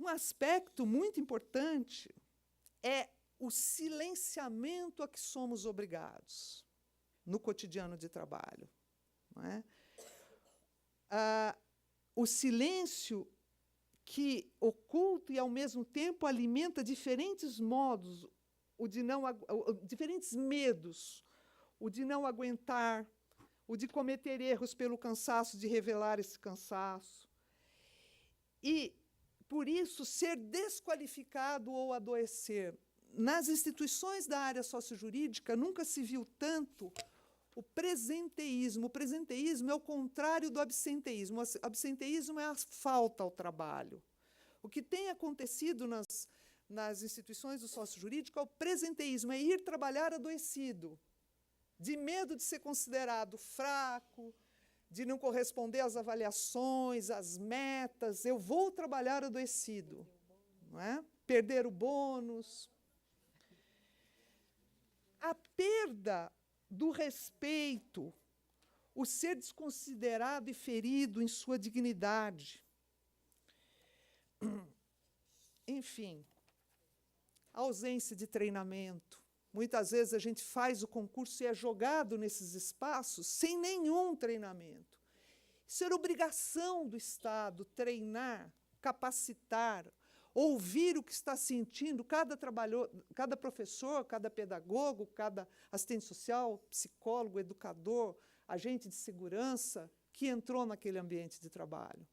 Um aspecto muito importante é o silenciamento a que somos obrigados no cotidiano de trabalho. Não é? O silêncio que oculta e, ao mesmo tempo, alimenta diferentes modos, diferentes medos, o de não aguentar, o de cometer erros pelo cansaço, de revelar esse cansaço. E, por isso, ser desqualificado ou adoecer. Nas instituições da área sociojurídica, nunca se viu tanto o presenteísmo. O presenteísmo é o contrário do absenteísmo. O absenteísmo é a falta ao trabalho. O que tem acontecido nas instituições do sociojurídico é o presenteísmo, é ir trabalhar adoecido, de medo de ser considerado fraco, de não corresponder às avaliações, às metas. Eu vou trabalhar adoecido, não é? Perder o bônus. A perda do respeito, o ser desconsiderado e ferido em sua dignidade. Enfim, a ausência de treinamento. Muitas vezes a gente faz o concurso e é jogado nesses espaços sem nenhum treinamento. Isso era obrigação do Estado, treinar, capacitar, ouvir o que está sentindo cada professor, cada pedagogo, cada assistente social, psicólogo, educador, agente de segurança que entrou naquele ambiente de trabalho.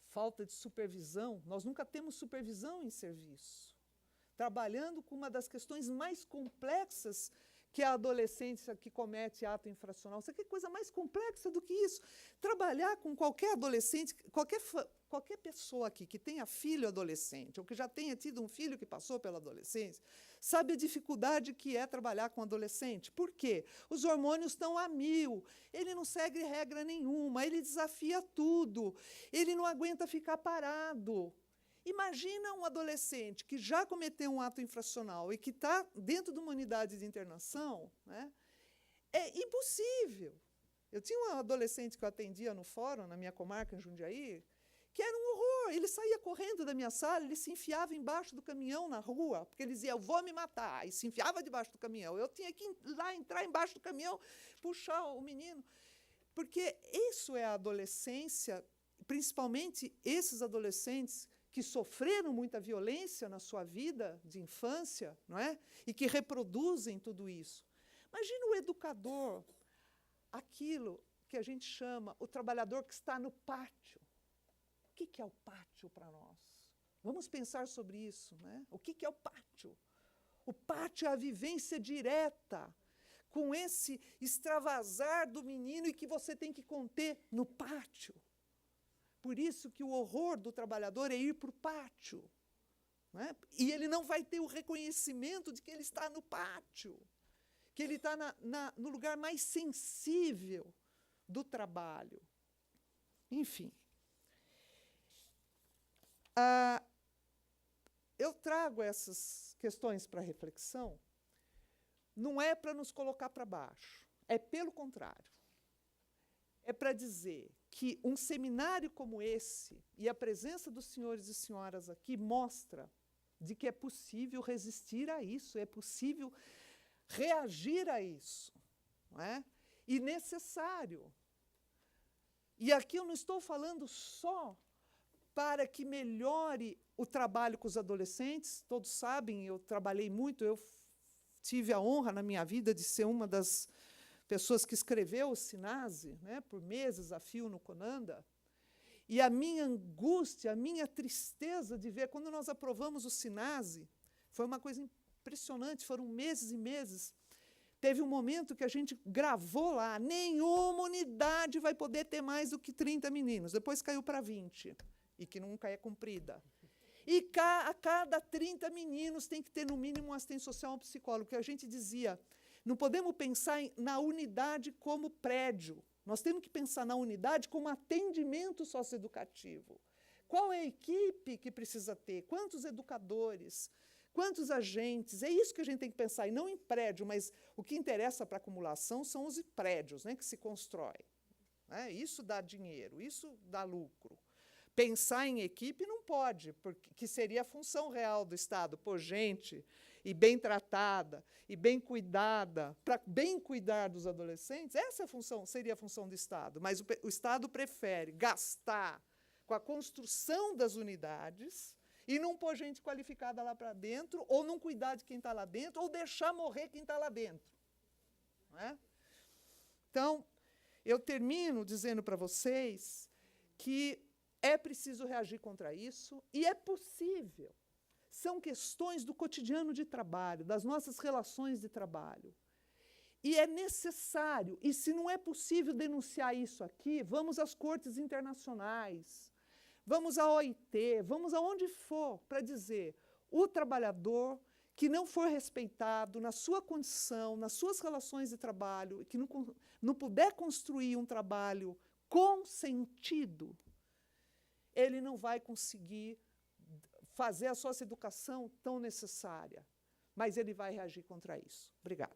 Falta de supervisão. Nós nunca temos supervisão em serviço. Trabalhando com uma das questões mais complexas que a adolescência que comete ato infracional. Isso aqui é coisa mais complexa do que isso. Trabalhar com qualquer adolescente, qualquer pessoa aqui que tenha filho adolescente, ou que já tenha tido um filho que passou pela adolescência, sabe a dificuldade que é trabalhar com adolescente. Por quê? Os hormônios estão a 1000, ele não segue regra nenhuma, ele desafia tudo, ele não aguenta ficar parado. Imagina um adolescente que já cometeu um ato infracional e que está dentro de uma unidade de internação, né? É impossível. Eu tinha um adolescente que eu atendia no fórum, na minha comarca, em Jundiaí, que era um horror. Ele saía correndo da minha sala, ele se enfiava embaixo do caminhão na rua, porque ele dizia, eu vou me matar, e se enfiava debaixo do caminhão. Eu tinha que ir lá, entrar embaixo do caminhão, puxar o menino. Porque isso é a adolescência, principalmente esses adolescentes que sofreram muita violência na sua vida de infância, não é? E que reproduzem tudo isso. Imagina o educador, aquilo que a gente chama o trabalhador que está no pátio. O que é o pátio para nós? Vamos pensar sobre isso, né? O que é o pátio? O pátio é a vivência direta com esse extravasar do menino e que você tem que conter no pátio. Por isso que o horror do trabalhador é ir para o pátio. Não é? E ele não vai ter o reconhecimento de que ele está no pátio, que ele está no lugar mais sensível do trabalho. Enfim. Eu trago essas questões para reflexão, não é para nos colocar para baixo, é pelo contrário. É para dizer que um seminário como esse, e a presença dos senhores e senhoras aqui, mostra de que é possível resistir a isso, é possível reagir a isso, não é? E necessário. E aqui eu não estou falando só para que melhore o trabalho com os adolescentes. Todos sabem, eu trabalhei muito, eu tive a honra na minha vida de ser uma das pessoas que escreveu o SINASE, né, por meses a fio no CONANDA, e a minha angústia, a minha tristeza de ver, quando nós aprovamos o SINASE, foi uma coisa impressionante, foram meses e meses. Teve um momento que a gente gravou lá, nenhuma unidade vai poder ter mais do que 30 meninos, depois caiu para 20, e que nunca é cumprida. E a cada 30 meninos tem que ter, no mínimo, um assistente social, um psicólogo, que a gente dizia, não podemos pensar na unidade como prédio. Nós temos que pensar na unidade como atendimento socioeducativo. Qual é a equipe que precisa ter? Quantos educadores? Quantos agentes? É isso que a gente tem que pensar, e não em prédio, mas o que interessa para a acumulação são os prédios, né, que se constroem. Né? Isso dá dinheiro, isso dá lucro. Pensar em equipe não pode, porque que seria a função real do Estado, pôr gente e bem tratada e bem cuidada, para bem cuidar dos adolescentes. Essa seria a função do Estado, mas o Estado prefere gastar com a construção das unidades e não pôr gente qualificada lá para dentro, ou não cuidar de quem está lá dentro, ou deixar morrer quem está lá dentro. Não é? Então, eu termino dizendo para vocês que é preciso reagir contra isso, e é possível. São questões do cotidiano de trabalho, das nossas relações de trabalho. E é necessário, e se não é possível denunciar isso aqui, vamos às cortes internacionais, vamos à OIT, vamos aonde for, para dizer, o trabalhador que não for respeitado na sua condição, nas suas relações de trabalho, que não puder construir um trabalho com sentido, ele não vai conseguir fazer a socioeducação tão necessária, mas ele vai reagir contra isso. Obrigada.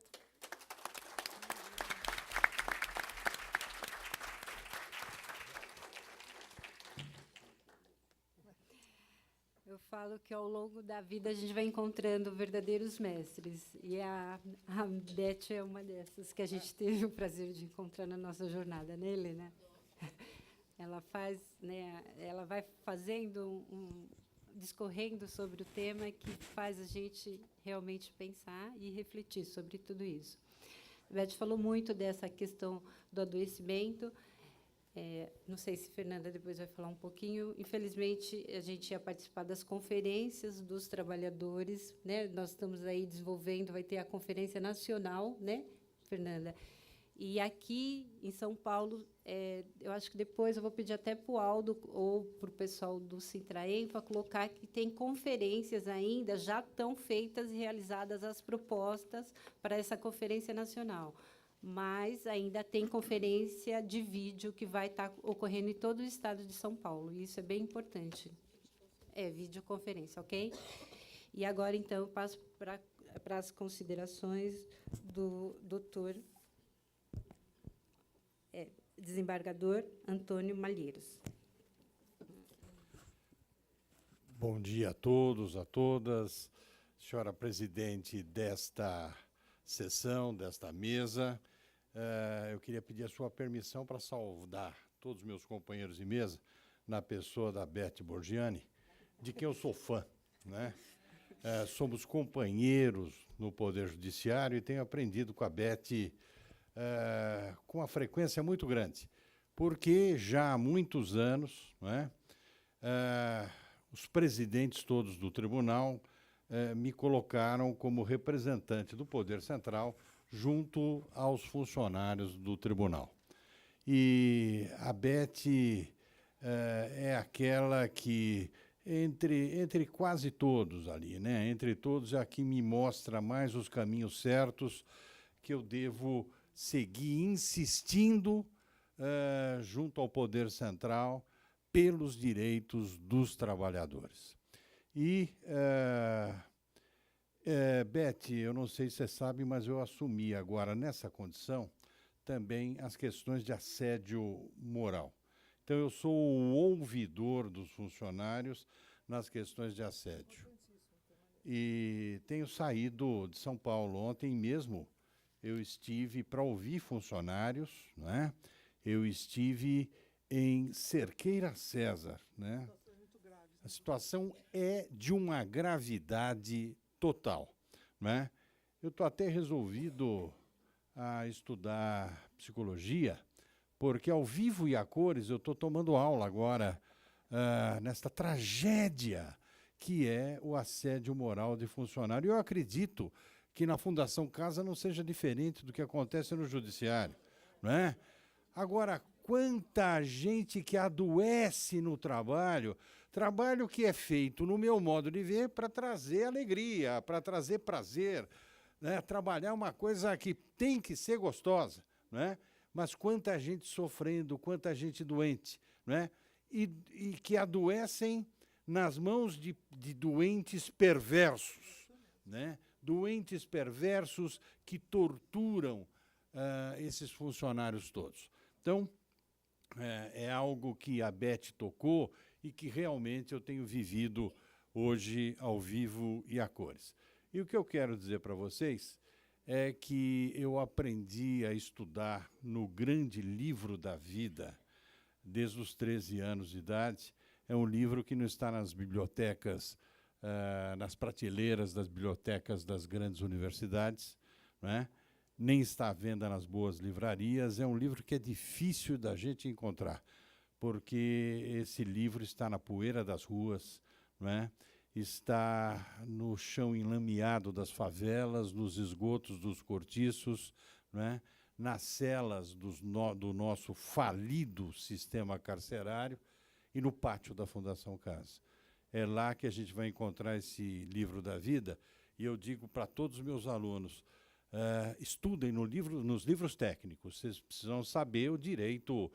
Eu falo que ao longo da vida a gente vai encontrando verdadeiros mestres, e a Beth é uma dessas que a gente teve o prazer de encontrar na nossa jornada, né, Helena? Ela faz, né, ela vai fazendo discorrendo sobre o tema que faz a gente realmente pensar e refletir sobre tudo isso. A Beth falou muito dessa questão do adoecimento. Não sei se Fernanda depois vai falar um pouquinho. Infelizmente, a gente ia participar das conferências dos trabalhadores, né? Nós estamos aí desenvolvendo, vai ter a Conferência Nacional, né, Fernanda? E aqui, em São Paulo, eu acho que depois eu vou pedir até para o Aldo ou para o pessoal do Sintraem para colocar que tem conferências ainda, já estão feitas e realizadas as propostas para essa Conferência Nacional. Mas ainda tem conferência de vídeo que vai estar ocorrendo em todo o estado de São Paulo. E isso é bem importante. Videoconferência, ok? E agora, então, eu passo para as considerações do doutor desembargador Antônio Malheiros. Bom dia a todos, a todas. Senhora presidente desta sessão, desta mesa, eu queria pedir a sua permissão para saudar todos os meus companheiros de mesa, na pessoa da Beth Borgiani, de quem eu sou fã, né? Somos companheiros no Poder Judiciário e tenho aprendido com a Beth com uma frequência muito grande, porque já há muitos anos, né, os presidentes todos do tribunal me colocaram como representante do Poder Central junto aos funcionários do tribunal. E a Beth é aquela que, entre quase todos ali, né, entre todos, é a que me mostra mais os caminhos certos que eu devo seguir insistindo junto ao Poder Central pelos direitos dos trabalhadores. E, Beth, eu não sei se você sabe, mas eu assumi agora, nessa condição, também as questões de assédio moral. Então, eu sou o ouvidor dos funcionários nas questões de assédio. E tenho saído de São Paulo. Ontem mesmo eu estive para ouvir funcionários, né? Eu estive em Cerqueira César, né? A situação é de uma gravidade total, né? Eu estou até resolvido a estudar psicologia, porque ao vivo e a cores eu estou tomando aula agora nesta tragédia que é o assédio moral de funcionário. Eu acredito que na Fundação Casa não seja diferente do que acontece no Judiciário, não é? Agora, quanta gente que adoece no trabalho que é feito, no meu modo de ver, para trazer alegria, para trazer prazer, né? Trabalhar é uma coisa que tem que ser gostosa, né? Mas quanta gente sofrendo, quanta gente doente, né? E que adoecem nas mãos de doentes perversos, né? Doentes perversos que torturam esses funcionários todos. Então, é algo que a Beth tocou e que realmente eu tenho vivido hoje ao vivo e a cores. E o que eu quero dizer para vocês é que eu aprendi a estudar no grande livro da vida desde os 13 anos de idade. É um livro que não está nas bibliotecas, nas prateleiras das bibliotecas das grandes universidades, né? Nem está à venda nas boas livrarias. É um livro que é difícil da gente encontrar, porque esse livro está na poeira das ruas, né? Está no chão enlameado das favelas, nos esgotos dos cortiços, né? Nas celas do nosso falido sistema carcerário e no pátio da Fundação Casa. É lá que a gente vai encontrar esse livro da vida, e eu digo para todos os meus alunos, estudem nos livros técnicos, vocês precisam saber o direito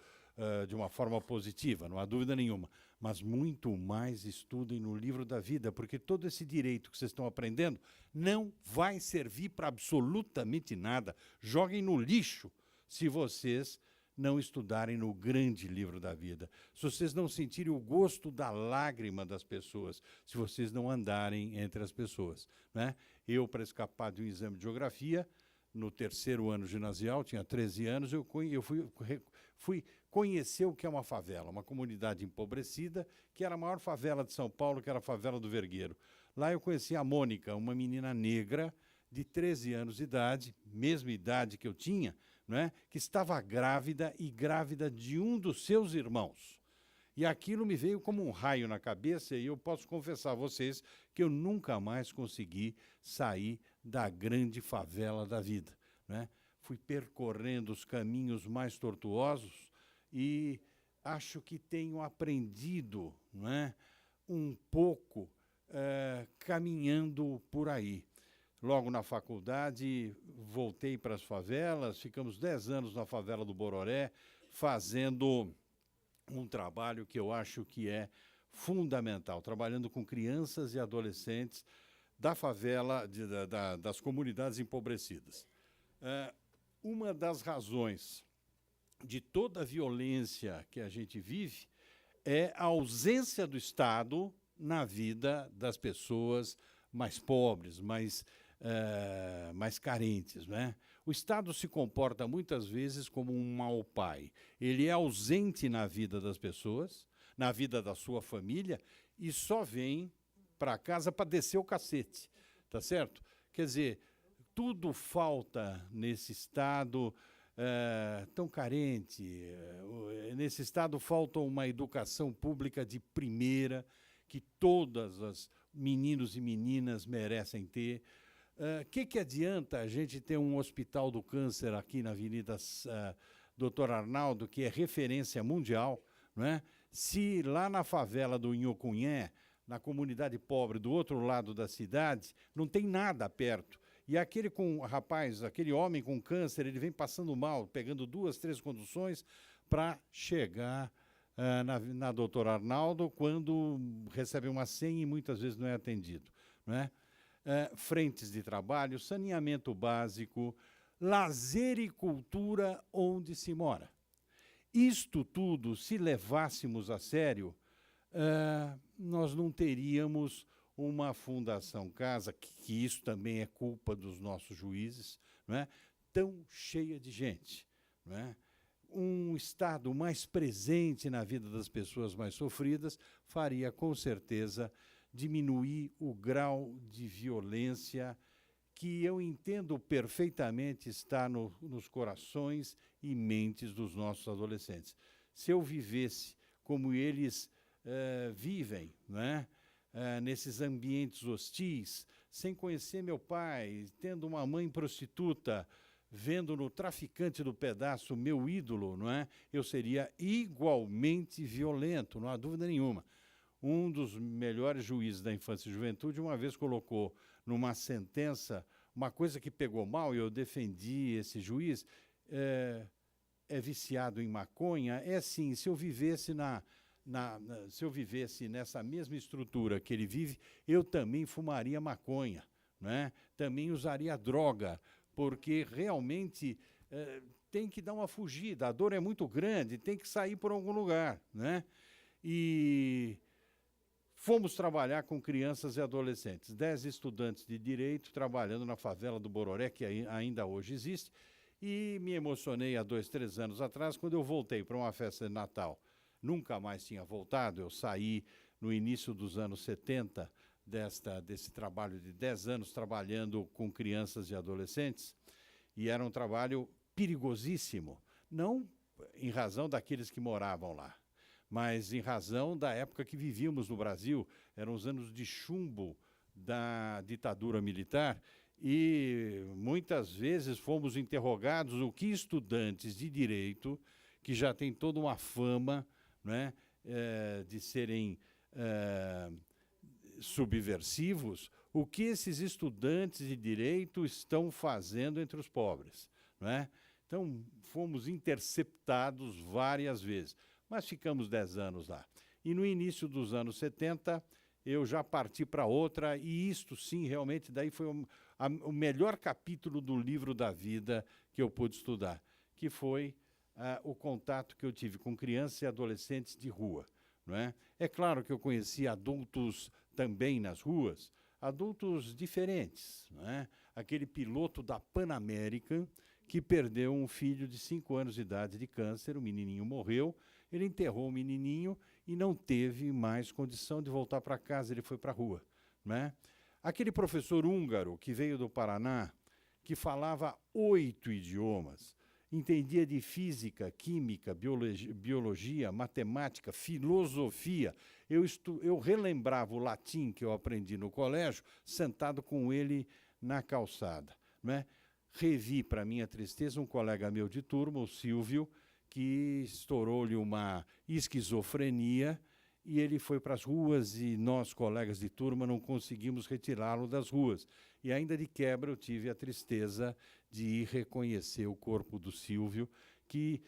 de uma forma positiva, não há dúvida nenhuma, mas muito mais estudem no livro da vida, porque todo esse direito que vocês estão aprendendo não vai servir para absolutamente nada. Joguem no lixo se vocês não estudarem no grande livro da vida, se vocês não sentirem o gosto da lágrima das pessoas, se vocês não andarem entre as pessoas, né? Eu, para escapar de um exame de geografia, no 3º ano ginasial, tinha 13 anos, eu fui conhecer o que é uma favela, uma comunidade empobrecida, que era a maior favela de São Paulo, que era a favela do Vergueiro. Lá eu conheci a Mônica, uma menina negra de 13 anos de idade, mesma idade que eu tinha, né, que estava grávida e grávida de um dos seus irmãos. E aquilo me veio como um raio na cabeça, e eu posso confessar a vocês que eu nunca mais consegui sair da grande favela da vida, né? Fui percorrendo os caminhos mais tortuosos e acho que tenho aprendido, né, um pouco caminhando por aí. Logo na faculdade, voltei para as favelas, ficamos 10 anos na favela do Bororé, fazendo um trabalho que eu acho que é fundamental, trabalhando com crianças e adolescentes da favela, das comunidades empobrecidas. Uma das razões de toda a violência que a gente vive é a ausência do Estado na vida das pessoas mais pobres, mais carentes, né? O Estado se comporta muitas vezes como um mau pai. Ele é ausente na vida das pessoas, na vida da sua família, e só vem para casa para descer o cacete, tá certo? Quer dizer, tudo falta nesse Estado tão carente. Nesse Estado falta uma educação pública de primeira, que todas as meninos e meninas merecem ter. Que adianta a gente ter um hospital do câncer aqui na Avenida Dr. Arnaldo, que é referência mundial, não é? Se lá na favela do Inhocunyé, na comunidade pobre do outro lado da cidade, não tem nada perto. E aquele homem com câncer, ele vem passando mal, pegando 2, 3 conduções para chegar na Dr. Arnaldo, quando recebe uma senha e muitas vezes não é atendido, não é? Frentes de trabalho, saneamento básico, lazer e cultura onde se mora. Isto tudo, se levássemos a sério, nós não teríamos uma Fundação Casa, que isso também é culpa dos nossos juízes, não é? Tão cheia de gente, não é? Um Estado mais presente na vida das pessoas mais sofridas faria, com certeza, diminuir o grau de violência que eu entendo perfeitamente está nos corações e mentes dos nossos adolescentes. Se eu vivesse como eles vivem, né? Nesses ambientes hostis, sem conhecer meu pai, tendo uma mãe prostituta, vendo no traficante do pedaço meu ídolo, não é? Eu seria igualmente violento, não há dúvida nenhuma. Um dos melhores juízes da infância e juventude uma vez colocou numa sentença uma coisa que pegou mal, e eu defendi esse juiz, é viciado em maconha. É assim, se eu vivesse nessa mesma estrutura que ele vive, eu também fumaria maconha, né? Também usaria droga, porque realmente tem que dar uma fugida, a dor é muito grande, tem que sair por algum lugar, né? e fomos trabalhar com crianças e adolescentes. 10 estudantes de direito trabalhando na favela do Bororé, que ainda hoje existe, e me emocionei há 2, 3 anos atrás, quando eu voltei para uma festa de Natal. Nunca mais tinha voltado, eu saí no início dos anos 70, desse trabalho de 10 anos trabalhando com crianças e adolescentes, e era um trabalho perigosíssimo, não em razão daqueles que moravam lá, mas em razão da época que vivíamos no Brasil. Eram os anos de chumbo da ditadura militar, e muitas vezes fomos interrogados o que estudantes de direito, que já têm toda uma fama, né, de serem subversivos, o que esses estudantes de direito estão fazendo entre os pobres, não é? Então, fomos interceptados várias vezes, mas ficamos 10 anos lá. E no início dos anos 70, eu já parti para outra, e isto sim, realmente, daí foi o melhor capítulo do livro da vida que eu pude estudar, que foi o contato que eu tive com crianças e adolescentes de rua. Não é? É claro que eu conheci adultos também nas ruas, adultos diferentes. Não é? Aquele piloto da Pan American que perdeu um filho de 5 anos de idade de câncer, o menininho morreu, ele enterrou o menininho e não teve mais condição de voltar para casa, ele foi para a rua. Não é? Aquele professor húngaro que veio do Paraná, que falava 8 idiomas, entendia de física, química, biologia, matemática, filosofia. Eu relembrava o latim que eu aprendi no colégio, sentado com ele na calçada. Não é? Revi, para minha tristeza, um colega meu de turma, o Silvio, que estourou-lhe uma esquizofrenia, e ele foi para as ruas, e nós, colegas de turma, não conseguimos retirá-lo das ruas. E ainda de quebra eu tive a tristeza de ir reconhecer o corpo do Silvio, que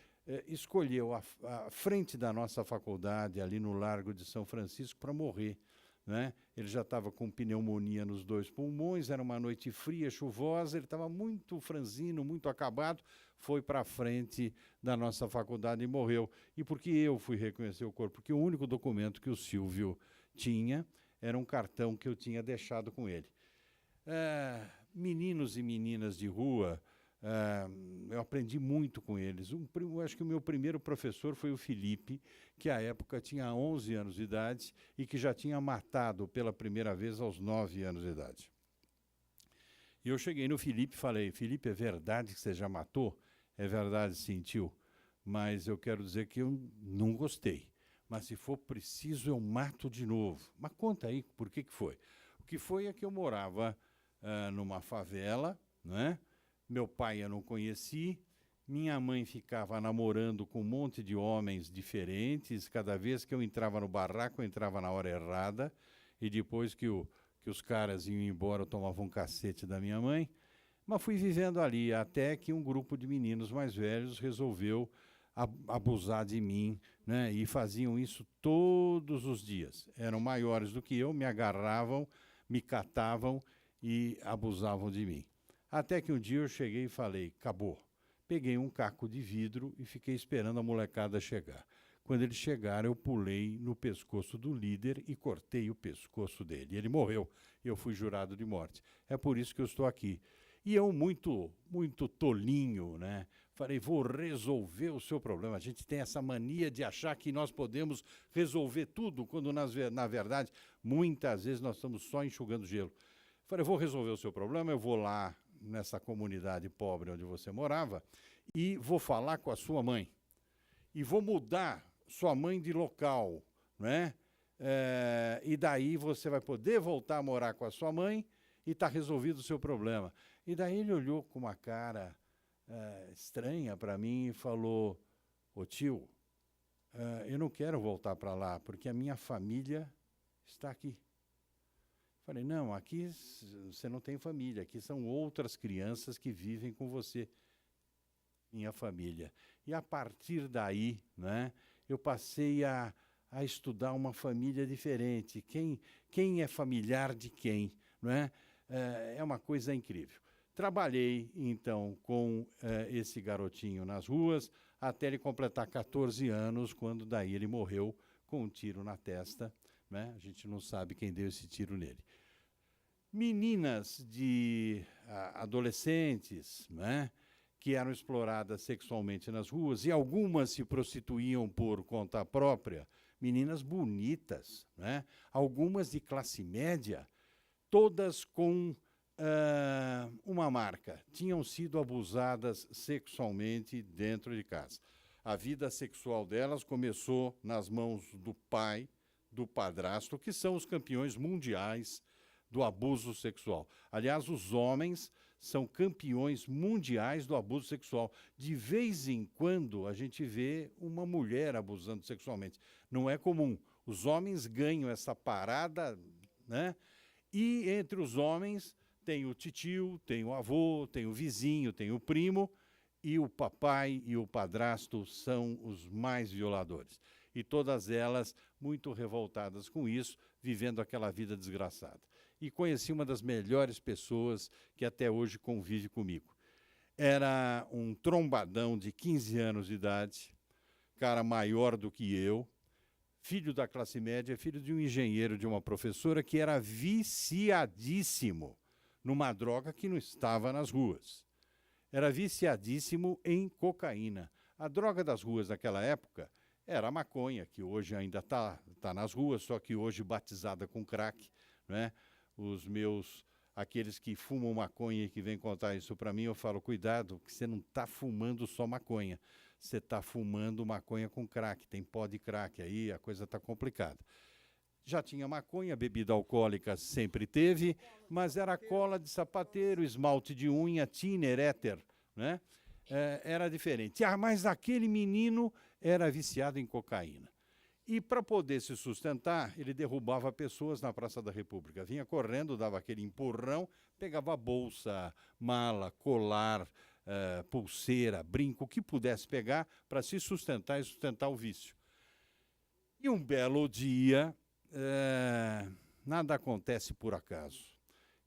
escolheu a frente da nossa faculdade, ali no Largo de São Francisco, para morrer. Né? Ele já estava com pneumonia nos 2 pulmões, era uma noite fria, chuvosa, ele estava muito franzino, muito acabado, foi para a frente da nossa faculdade e morreu. E por que eu fui reconhecer o corpo? Porque o único documento que o Silvio tinha era um cartão que eu tinha deixado com ele. Meninos e meninas de rua, eu aprendi muito com eles. Acho que o meu primeiro professor foi o Felipe, que à época tinha 11 anos de idade e que já tinha matado pela primeira vez aos 9 anos de idade. E eu cheguei no Felipe e falei: Felipe, é verdade que você já matou? É verdade, sim, tio, mas eu quero dizer que eu não gostei. Mas se for preciso, eu mato de novo. Mas conta aí, por que foi? O que foi é que eu morava numa favela, né? Meu pai eu não conheci, minha mãe ficava namorando com um monte de homens diferentes, cada vez que eu entrava no barraco, eu entrava na hora errada, e depois que os caras iam embora, eu tomava um cacete da minha mãe, mas fui vivendo ali, até que um grupo de meninos mais velhos resolveu abusar de mim, né? E faziam isso todos os dias. Eram maiores do que eu, me agarravam, me catavam e abusavam de mim. Até que um dia eu cheguei e falei: acabou. Peguei um caco de vidro e fiquei esperando a molecada chegar. Quando eles chegaram, eu pulei no pescoço do líder e cortei o pescoço dele. Ele morreu. Eu fui jurado de morte. É por isso que eu estou aqui. E eu, muito tolinho, né? Falei: vou resolver o seu problema. A gente tem essa mania de achar que nós podemos resolver tudo, quando, na verdade, muitas vezes nós estamos só enxugando gelo. Falei: vou resolver o seu problema, eu vou lá nessa comunidade pobre onde você morava e vou falar com a sua mãe. E vou mudar sua mãe de local, né? E daí você vai poder voltar a morar com a sua mãe e está resolvido o seu problema. E daí ele olhou com uma cara estranha para mim e falou: ô tio, eu não quero voltar para lá, porque a minha família está aqui. Falei: não, aqui você não tem família, aqui são outras crianças que vivem com você, minha família. E a partir daí, né, eu passei a estudar uma família diferente, quem é familiar de quem, não é? É uma coisa incrível. Trabalhei, então, com esse garotinho nas ruas, até ele completar 14 anos, quando daí ele morreu com um tiro na testa, né? A gente não sabe quem deu esse tiro nele. Meninas de adolescentes, né, que eram exploradas sexualmente nas ruas, e algumas se prostituíam por conta própria, meninas bonitas, né, algumas de classe média, todas com uma marca, tinham sido abusadas sexualmente dentro de casa. A vida sexual delas começou nas mãos do pai, do padrasto, que são os campeões mundiais do abuso sexual. Aliás, os homens são campeões mundiais do abuso sexual. De vez em quando, a gente vê uma mulher abusando sexualmente. Não é comum. Os homens ganham essa parada, né? E entre os homens tem o titio, tem o avô, tem o vizinho, tem o primo, e o papai e o padrasto são os mais violadores. E todas elas muito revoltadas com isso, vivendo aquela vida desgraçada. E conheci uma das melhores pessoas que até hoje convive comigo. Era um trombadão de 15 anos de idade, cara maior do que eu, filho da classe média, filho de um engenheiro, de uma professora, que era viciadíssimo numa droga que não estava nas ruas. Era viciadíssimo em cocaína. A droga das ruas naquela época era a maconha, que hoje ainda está nas ruas, só que hoje batizada com crack, né? Aqueles que fumam maconha e que vêm contar isso para mim, eu falo, cuidado, que você não está fumando só maconha, você está fumando maconha com crack, tem pó de crack, aí a coisa está complicada. Já tinha maconha, bebida alcoólica sempre teve, mas era cola de sapateiro, esmalte de unha, thinner, éter, né? Era diferente. Mas aquele menino era viciado em cocaína. E para poder se sustentar, ele derrubava pessoas na Praça da República. Vinha correndo, dava aquele empurrão, pegava bolsa, mala, colar, pulseira, brinco, o que pudesse pegar para se sustentar e sustentar o vício. E um belo dia, nada acontece por acaso.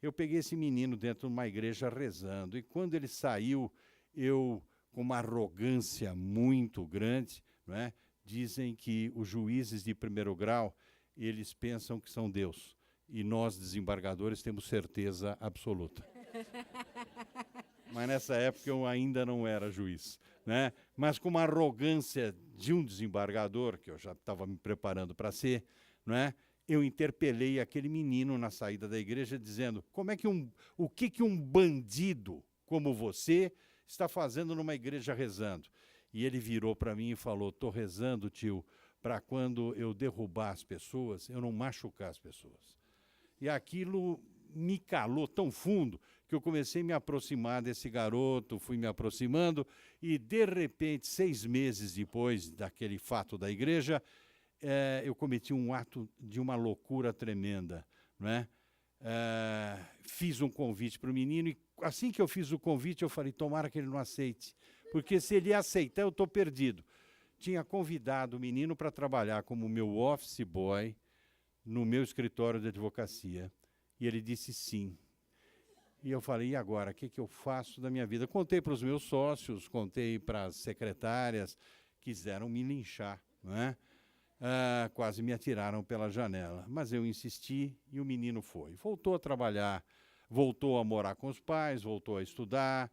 Eu peguei esse menino dentro de uma igreja rezando, e quando ele saiu, eu, com uma arrogância muito grande, não é? Dizem que os juízes de primeiro grau, eles pensam que são Deus. E nós, desembargadores, temos certeza absoluta. Mas nessa época eu ainda não era juiz, né? Mas com uma arrogância de um desembargador, que eu já estava me preparando para ser, não é? Eu interpelei aquele menino na saída da igreja, dizendo, o que um bandido como você está fazendo numa igreja rezando? E ele virou para mim e falou, estou rezando, tio, para quando eu derrubar as pessoas, eu não machucar as pessoas. E aquilo me calou tão fundo que eu comecei a me aproximar desse garoto, fui me aproximando, e de repente, 6 meses depois daquele fato da igreja, eu cometi um ato de uma loucura tremenda, não é? Fiz um convite para o menino, e assim que eu fiz o convite, eu falei, tomara que ele não aceite, porque se ele aceitar, eu estou perdido. Tinha convidado o menino para trabalhar como meu office boy no meu escritório de advocacia. E ele disse sim. E eu falei, e agora? O que eu faço da minha vida? Contei para os meus sócios, contei para as secretárias, quiseram me linchar, não é? Quase me atiraram pela janela. Mas eu insisti e o menino foi. Voltou a trabalhar, voltou a morar com os pais, voltou a estudar,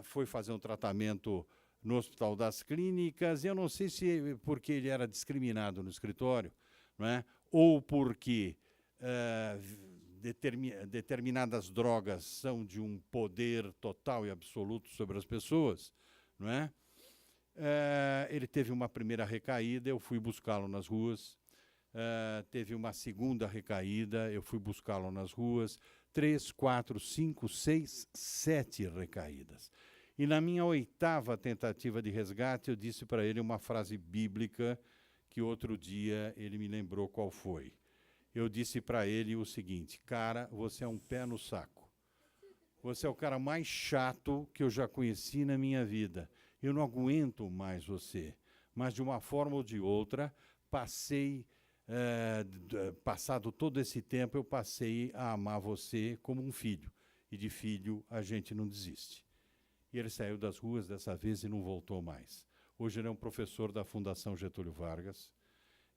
foi fazer um tratamento no Hospital das Clínicas, e eu não sei se porque ele era discriminado no escritório, não é? Ou porque determinadas drogas são de um poder total e absoluto sobre as pessoas, não é? Ele teve uma primeira recaída, eu fui buscá-lo nas ruas, teve uma segunda recaída, eu fui buscá-lo nas ruas, 3, 4, 5, 6, 7 recaídas. E na minha 8ª tentativa de resgate, eu disse para ele uma frase bíblica que outro dia ele me lembrou qual foi. Eu disse para ele o seguinte, cara, você é um pé no saco. Você é o cara mais chato que eu já conheci na minha vida. Eu não aguento mais você. Mas, de uma forma ou de outra, passado todo esse tempo, eu passei a amar você como um filho. E de filho a gente não desiste. E ele saiu das ruas dessa vez e não voltou mais. Hoje ele é um professor da Fundação Getúlio Vargas.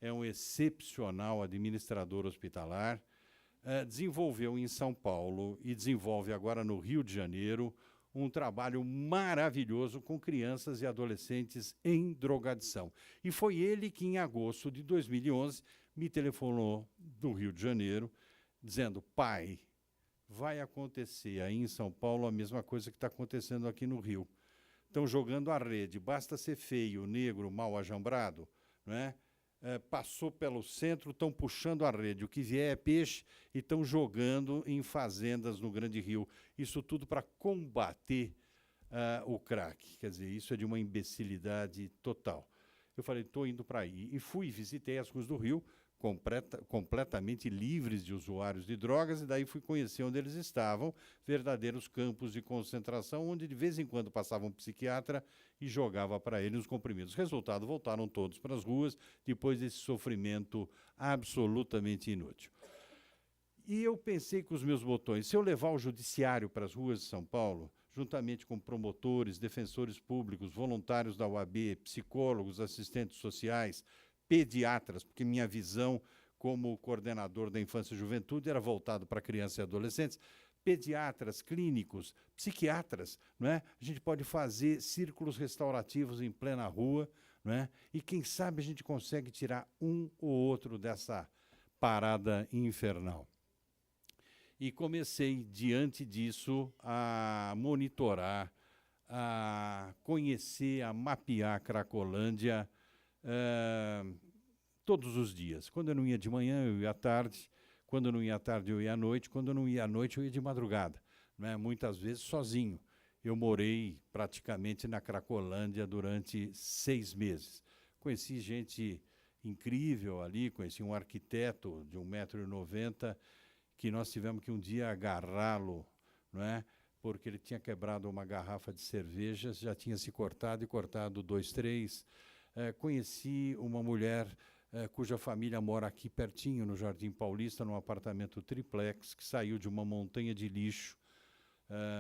é um excepcional administrador hospitalar, desenvolveu em São Paulo e desenvolve agora no Rio de Janeiro um trabalho maravilhoso com crianças e adolescentes em drogadição. E foi ele que, em agosto de 2011, me telefonou do Rio de Janeiro, dizendo: pai, vai acontecer aí em São Paulo a mesma coisa que está acontecendo aqui no Rio. Estão jogando a rede, basta ser feio, negro, mal ajambrado, não é? Passou pelo centro, estão puxando a rede, o que vier é peixe, e estão jogando em fazendas no Grande Rio. Isso tudo para combater o crack. Quer dizer, isso é de uma imbecilidade total. Eu falei, estou indo para aí. E fui, visitei as ruas do Rio, completamente livres de usuários de drogas, e daí fui conhecer onde eles estavam, verdadeiros campos de concentração, onde de vez em quando passava um psiquiatra e jogava para eles os comprimidos. Resultado, voltaram todos para as ruas, depois desse sofrimento absolutamente inútil. E eu pensei com os meus botões, se eu levar o judiciário para as ruas de São Paulo, juntamente com promotores, defensores públicos, voluntários da UAB, psicólogos, assistentes sociais, pediatras, porque minha visão como coordenador da infância e juventude era voltado para crianças e adolescentes, pediatras, clínicos, psiquiatras, não é? A gente pode fazer círculos restaurativos em plena rua, não é? E quem sabe a gente consegue tirar um ou outro dessa parada infernal. E comecei, diante disso, a monitorar, a conhecer, a mapear a Cracolândia, todos os dias. Quando eu não ia de manhã, eu ia à tarde. Quando eu não ia à tarde, eu ia à noite. Quando eu não ia à noite, eu ia de madrugada, né? Muitas vezes sozinho. Eu morei praticamente na Cracolândia durante 6 meses. Conheci gente incrível ali, conheci um arquiteto de 1,90 m, que nós tivemos que um dia agarrá-lo, não é? Porque ele tinha quebrado uma garrafa de cerveja, já tinha se cortado 2, 3. Conheci uma mulher cuja família mora aqui pertinho, no Jardim Paulista, num apartamento triplex, que saiu de uma montanha de lixo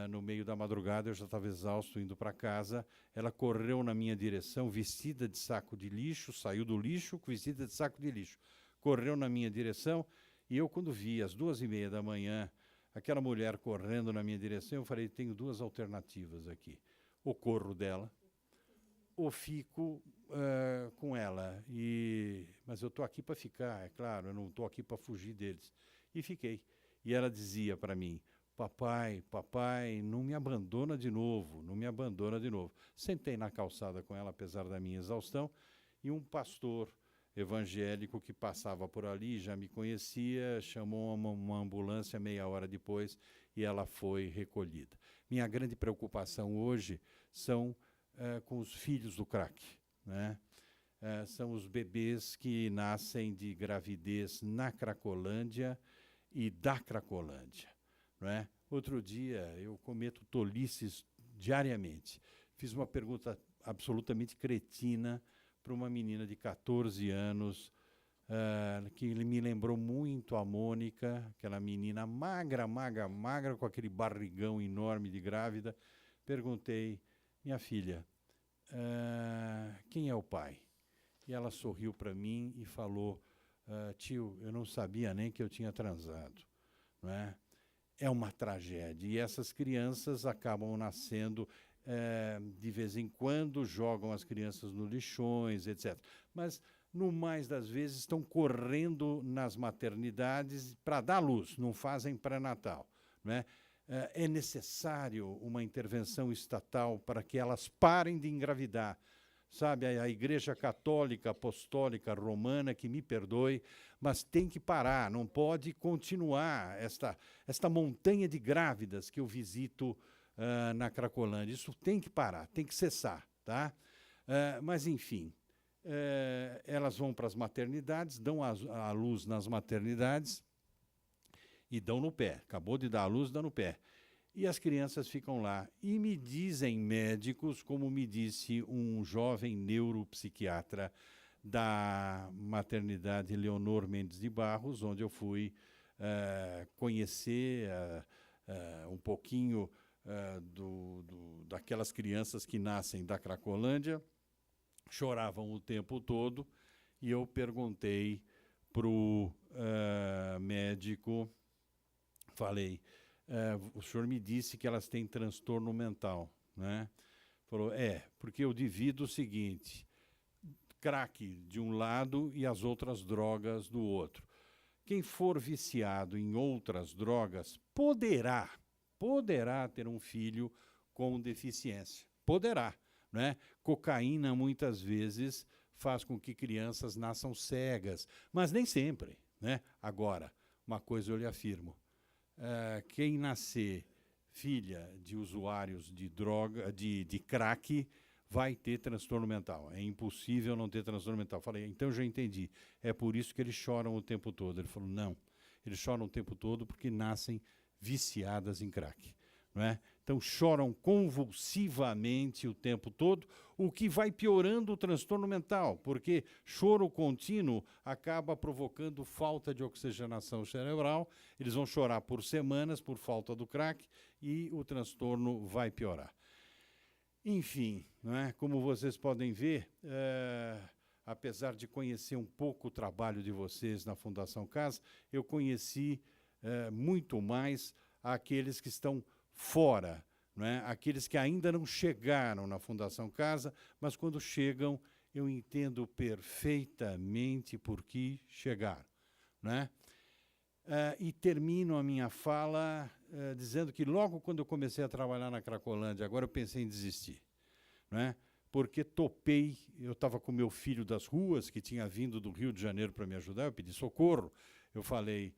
no meio da madrugada. Eu já estava exausto, indo para casa. Ela correu na minha direção, vestida de saco de lixo, saiu do lixo, vestida de saco de lixo. Correu na minha direção, e eu, quando vi, às 2h30 da manhã, aquela mulher correndo na minha direção, eu falei, tenho 2 alternativas aqui. Ou corro dela, ou fico com ela. Mas eu estou aqui para ficar, é claro, eu não estou aqui para fugir deles. E fiquei. E ela dizia para mim, papai, papai, não me abandona de novo, não me abandona de novo. Sentei na calçada com ela, apesar da minha exaustão, e um pastor evangélico que passava por ali, já me conhecia, chamou uma ambulância meia hora depois e ela foi recolhida. Minha grande preocupação hoje são com os filhos do crack, né? São os bebês que nascem de gravidez na Cracolândia e da Cracolândia, não é? Outro dia eu cometo tolices diariamente. Fiz uma pergunta absolutamente cretina para uma menina de 14 anos, que me lembrou muito a Mônica, aquela menina magra, com aquele barrigão enorme de grávida. Perguntei, minha filha, quem é o pai? E ela sorriu para mim e falou, tio, eu não sabia nem que eu tinha transado, não é? É uma tragédia. E essas crianças acabam nascendo, de vez em quando, jogam as crianças no lixões, etc. Mas, no mais das vezes, estão correndo nas maternidades para dar luz, não fazem pré-natal, não é? É necessário uma intervenção estatal para que elas parem de engravidar. Sabe, a Igreja Católica Apostólica Romana, que me perdoe, mas tem que parar, não pode continuar esta montanha de grávidas que eu visito na Cracolândia. Isso tem que parar, tem que cessar, tá? Mas, enfim, elas vão para as maternidades, dão a luz nas maternidades e dão no pé. Acabou de dar a luz, dá no pé. E as crianças ficam lá. E me dizem médicos, como me disse um jovem neuropsiquiatra da maternidade Leonor Mendes de Barros, onde eu fui conhecer um pouquinho daquelas crianças que nascem da Cracolândia, choravam o tempo todo, e eu perguntei para o médico, falei, o senhor me disse que elas têm transtorno mental, né? Falou, porque eu divido o seguinte, crack de um lado e as outras drogas do outro. Quem for viciado em outras drogas poderá ter um filho com deficiência. Poderá, né? Cocaína, muitas vezes, faz com que crianças nasçam cegas, mas nem sempre, né? Agora, uma coisa eu lhe afirmo, quem nascer filha de usuários de droga, de crack, vai ter transtorno mental. É impossível não ter transtorno mental. Falei, então eu já entendi. É por isso que eles choram o tempo todo. Ele falou, não. Eles choram o tempo todo porque nascem viciadas em crack. Não é? Então choram convulsivamente o tempo todo, o que vai piorando o transtorno mental, porque choro contínuo acaba provocando falta de oxigenação cerebral. Eles vão chorar por semanas por falta do crack e o transtorno vai piorar. Enfim, não é? Como vocês podem ver, apesar de conhecer um pouco o trabalho de vocês na Fundação Casa, eu conheci muito mais aqueles que estão fora, não é? Aqueles que ainda não chegaram na Fundação Casa, mas quando chegam, eu entendo perfeitamente por que chegaram. Não é? E termino a minha fala dizendo que logo quando eu comecei a trabalhar na Cracolândia, agora eu pensei em desistir, né? Porque topei, eu estava com meu filho das ruas, que tinha vindo do Rio de Janeiro para me ajudar, eu pedi socorro, eu falei,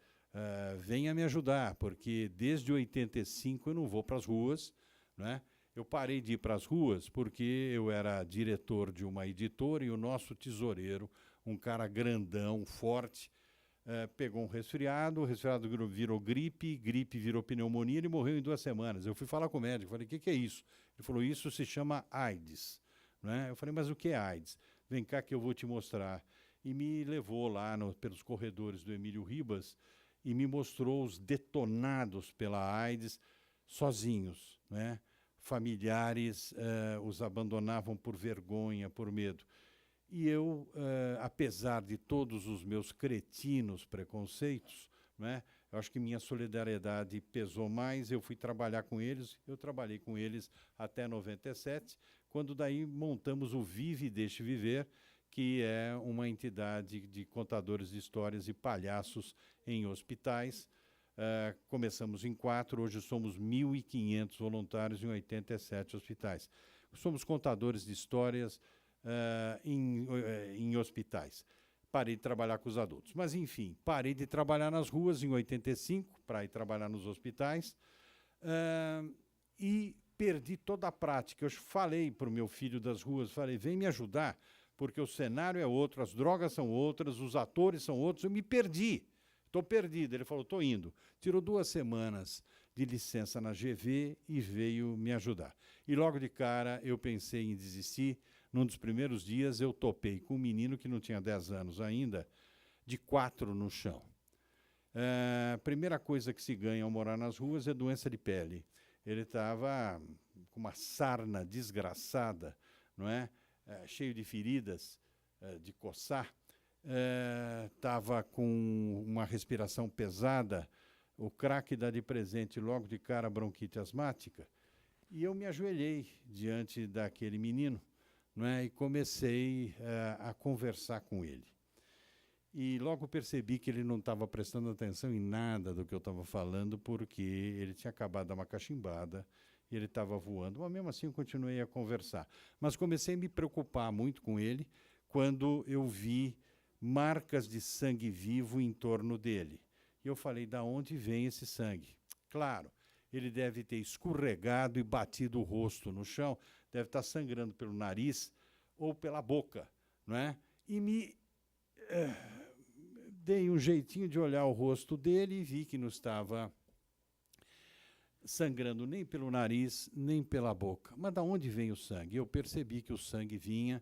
venha me ajudar, porque desde 85 eu não vou para as ruas, né? Eu parei de ir para as ruas porque eu era diretor de uma editora e o nosso tesoureiro, um cara grandão, forte, pegou um resfriado, o resfriado virou gripe, gripe virou pneumonia, ele morreu em 2 semanas. Eu fui falar com o médico, falei, o que é isso? Ele falou, isso se chama AIDS. Né? Eu falei, mas o que é AIDS? Vem cá que eu vou te mostrar. E me levou lá pelos corredores do Emílio Ribas e me mostrou os detonados pela AIDS sozinhos. Né? Familiares os abandonavam por vergonha, por medo. E eu, apesar de todos os meus cretinos preconceitos, né, eu acho que minha solidariedade pesou mais, eu fui trabalhar com eles, eu trabalhei com eles até 97, quando daí montamos o Vive e Deixe Viver, que é uma entidade de contadores de histórias e palhaços em hospitais. Começamos em 4, hoje somos 1.500 voluntários em 87 hospitais. Somos contadores de histórias em hospitais. Parei de trabalhar com os adultos. Mas, enfim, parei de trabalhar nas ruas em 85, para ir trabalhar nos hospitais, e perdi toda a prática. Eu falei para o meu filho das ruas, falei, vem me ajudar, porque o cenário é outro, as drogas são outras, os atores são outros, eu me perdi. Estou perdido. Ele falou, estou indo. Tirou 2 semanas de licença na GV e veio me ajudar. E logo de cara eu pensei em desistir. Num dos primeiros dias eu topei com um menino que não tinha 10 anos ainda, de 4 no chão. A primeira coisa que se ganha ao morar nas ruas é doença de pele. Ele estava com uma sarna desgraçada, não é? Cheio de feridas, de coçar. Estava com uma respiração pesada, o crack dá de presente logo de cara bronquite asmática, e eu me ajoelhei diante daquele menino, não é? E comecei a conversar com ele. E logo percebi que ele não estava prestando atenção em nada do que eu estava falando, porque ele tinha acabado de dar uma cachimbada, e ele estava voando, mas mesmo assim eu continuei a conversar. Mas comecei a me preocupar muito com ele quando eu vi marcas de sangue vivo em torno dele. E eu falei, da onde vem esse sangue? Claro, ele deve ter escorregado e batido o rosto no chão, deve estar sangrando pelo nariz ou pela boca, não é? E me dei um jeitinho de olhar o rosto dele e vi que não estava sangrando nem pelo nariz, nem pela boca. Mas da onde vem o sangue? Eu percebi que o sangue vinha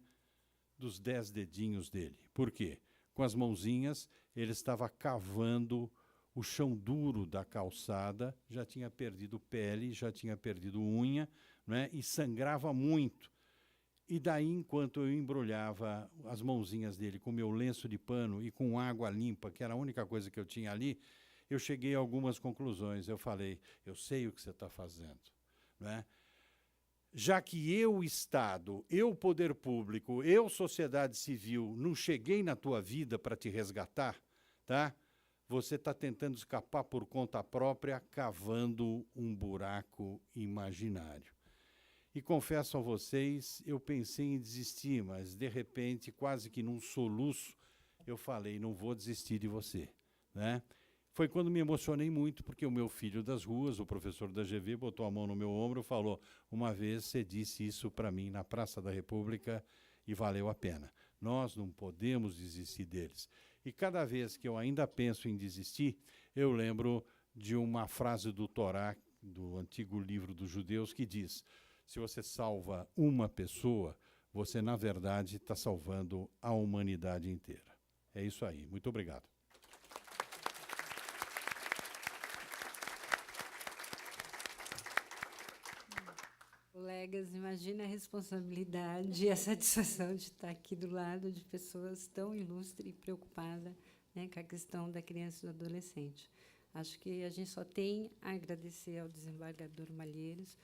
dos 10 dedinhos dele. Por quê? Com as mãozinhas, ele estava cavando o chão duro da calçada, já tinha perdido pele, já tinha perdido unha, né, e sangrava muito. E daí, enquanto eu embrulhava as mãozinhas dele com meu lenço de pano e com água limpa, que era a única coisa que eu tinha ali, eu cheguei a algumas conclusões. Eu falei, eu sei o que você está fazendo, não é? Já que eu, Estado, eu, poder público, eu, sociedade civil, não cheguei na tua vida para te resgatar, tá? Você está tentando escapar por conta própria, cavando um buraco imaginário. E confesso a vocês, eu pensei em desistir, mas, de repente, quase que num soluço, eu falei, não vou desistir de você, né? Foi quando me emocionei muito, porque o meu filho das ruas, o professor da GV, botou a mão no meu ombro e falou, uma vez você disse isso para mim na Praça da República e valeu a pena. Nós não podemos desistir deles. E cada vez que eu ainda penso em desistir, eu lembro de uma frase do Torá, do antigo livro dos judeus, que diz, se você salva uma pessoa, você, na verdade, está salvando a humanidade inteira. É isso aí. Muito obrigado. Colegas, imagina a responsabilidade e a satisfação de estar aqui do lado de pessoas tão ilustres e preocupadas, né, com a questão da criança e do adolescente. Acho que a gente só tem a agradecer ao desembargador Malheiros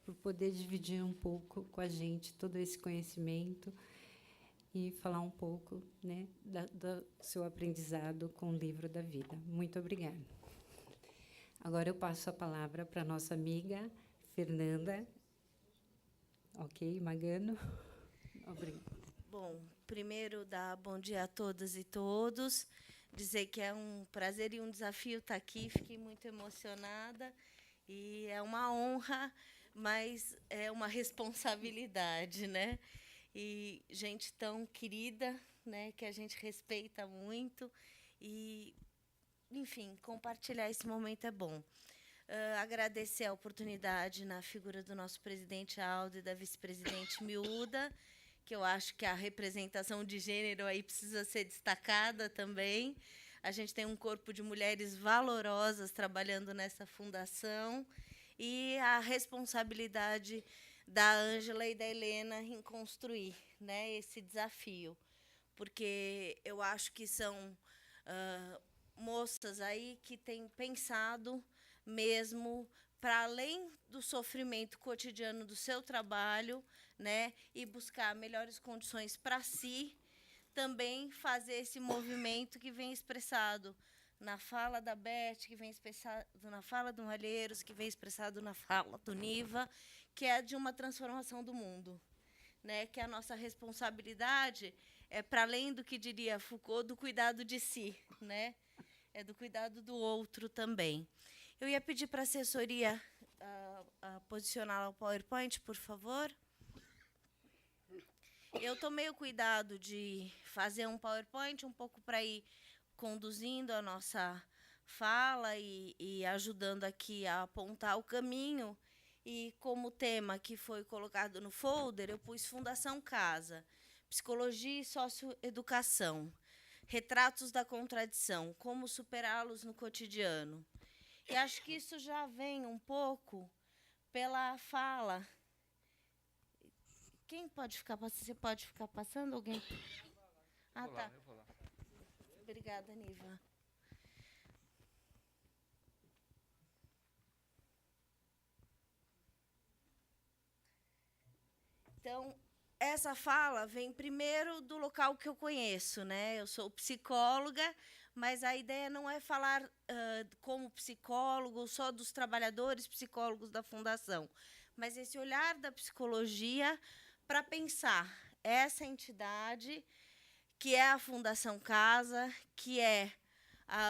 por poder dividir um pouco com a gente todo esse conhecimento e falar um pouco, né, do seu aprendizado com o livro da vida. Muito obrigada. Agora eu passo a palavra para a nossa amiga Fernanda. Ok, Magano. Obrigada. Bom, primeiro, dar bom dia a todas e todos. Dizer que é um prazer e um desafio estar aqui. Fiquei muito emocionada. E é uma honra, mas é uma responsabilidade, né? E gente tão querida, né, que a gente respeita muito. E, enfim, compartilhar esse momento é bom. Agradecer a oportunidade na figura do nosso presidente Aldo e da vice-presidente Miúda, que eu acho que a representação de gênero aí precisa ser destacada também. A gente tem um corpo de mulheres valorosas trabalhando nessa fundação e a responsabilidade da Ângela e da Helena em construir, né, esse desafio, porque eu acho que são moças aí que têm pensado mesmo para além do sofrimento cotidiano do seu trabalho, né, e buscar melhores condições para si, também fazer esse movimento que vem expressado na fala da Beth, que vem expressado na fala do Malheiros, que vem expressado na fala do Niva, que é de uma transformação do mundo, né, que a nossa responsabilidade é para além do que diria Foucault, do cuidado de si, né, é do cuidado do outro também. Eu ia pedir para a assessoria posicionar o PowerPoint, por favor. Eu tomei o cuidado de fazer um PowerPoint um pouco para ir conduzindo a nossa fala e ajudando aqui a apontar o caminho. E como tema que foi colocado no folder, eu pus Fundação Casa, Psicologia e Socioeducação, Retratos da Contradição, como superá-los no cotidiano. E acho que isso já vem um pouco pela fala. Quem pode ficar passando? Você pode ficar passando? Alguém? Ah, tá. Eu vou lá. Obrigada, Niva. Então, essa fala vem primeiro do local que eu conheço, né? Eu sou psicóloga, mas a ideia não é falar como psicólogo só dos trabalhadores psicólogos da Fundação, mas esse olhar da psicologia para pensar essa entidade que é a Fundação Casa, que é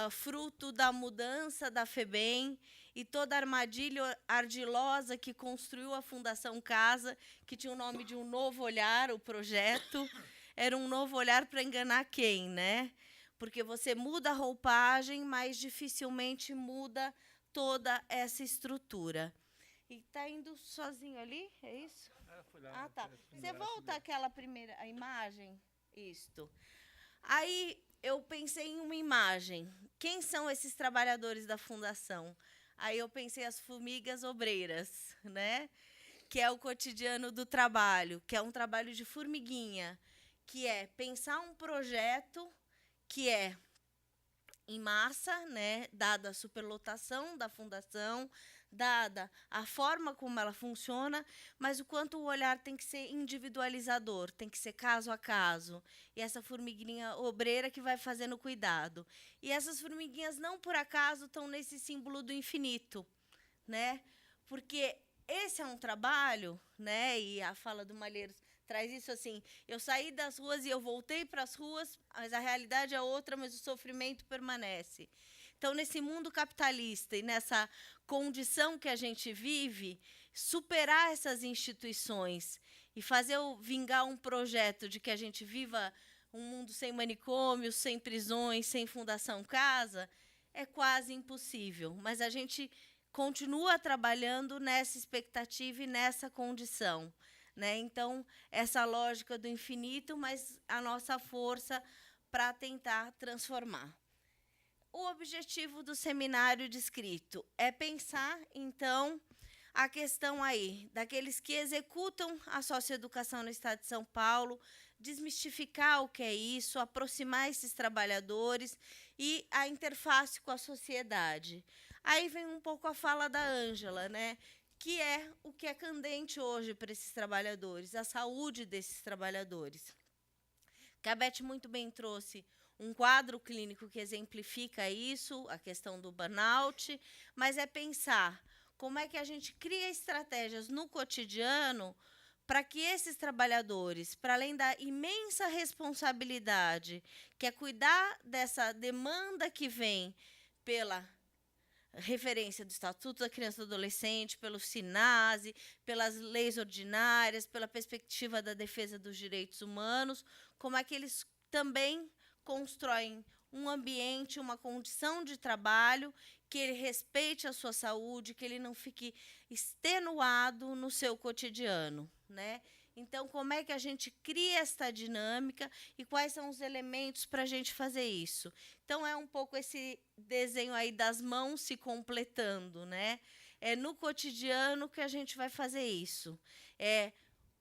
fruto da mudança da FEBEM e toda a armadilha ardilosa que construiu a Fundação Casa, que tinha o nome de Um Novo Olhar, o projeto. Era um novo olhar para enganar quem, né? Porque você muda a roupagem, mas dificilmente muda toda essa estrutura. E está indo sozinho ali? É isso? Ah, tá. Você volta àquela primeira a imagem? Isto. Aí eu pensei em uma imagem. Quem são esses trabalhadores da Fundação? Aí eu pensei as formigas obreiras, né? que é o cotidiano do trabalho, que é um trabalho de formiguinha, que é pensar um projeto que é em massa, né, dada a superlotação da fundação, dada a forma como ela funciona, mas o quanto o olhar tem que ser individualizador, tem que ser caso a caso. E essa formiguinha obreira que vai fazendo cuidado. E essas formiguinhas, não por acaso, estão nesse símbolo do infinito, né? Porque esse é um trabalho, né? E a fala do Malheiros traz isso assim: eu saí das ruas e eu voltei para as ruas, mas a realidade é outra, mas o sofrimento permanece. Então, nesse mundo capitalista e nessa condição que a gente vive, superar essas instituições e fazer vingar um projeto de que a gente viva um mundo sem manicômios, sem prisões, sem Fundação Casa, é quase impossível. Mas a gente continua trabalhando nessa expectativa e nessa condição, né? Então, essa lógica do infinito, mas a nossa força para tentar transformar. O objetivo do seminário descrito é pensar, então, a questão aí daqueles que executam a socioeducação no Estado de São Paulo, desmistificar o que é isso, aproximar esses trabalhadores e a interface com a sociedade. Aí vem um pouco a fala da Ângela, né? Que é o que é candente hoje para esses trabalhadores, a saúde desses trabalhadores. Que a Beth muito bem trouxe um quadro clínico que exemplifica isso, a questão do burnout, mas é pensar como é que a gente cria estratégias no cotidiano para que esses trabalhadores, para além da imensa responsabilidade, que é cuidar dessa demanda que vem pela referência do Estatuto da Criança e do Adolescente, pelo SINASE, pelas leis ordinárias, pela perspectiva da defesa dos direitos humanos, como é que eles também constroem um ambiente, uma condição de trabalho que ele respeite a sua saúde, que ele não fique extenuado no seu cotidiano, né? Então, como é que a gente cria esta dinâmica e quais são os elementos para a gente fazer isso? Então, é um pouco esse desenho aí das mãos se completando, né? É no cotidiano que a gente vai fazer isso. É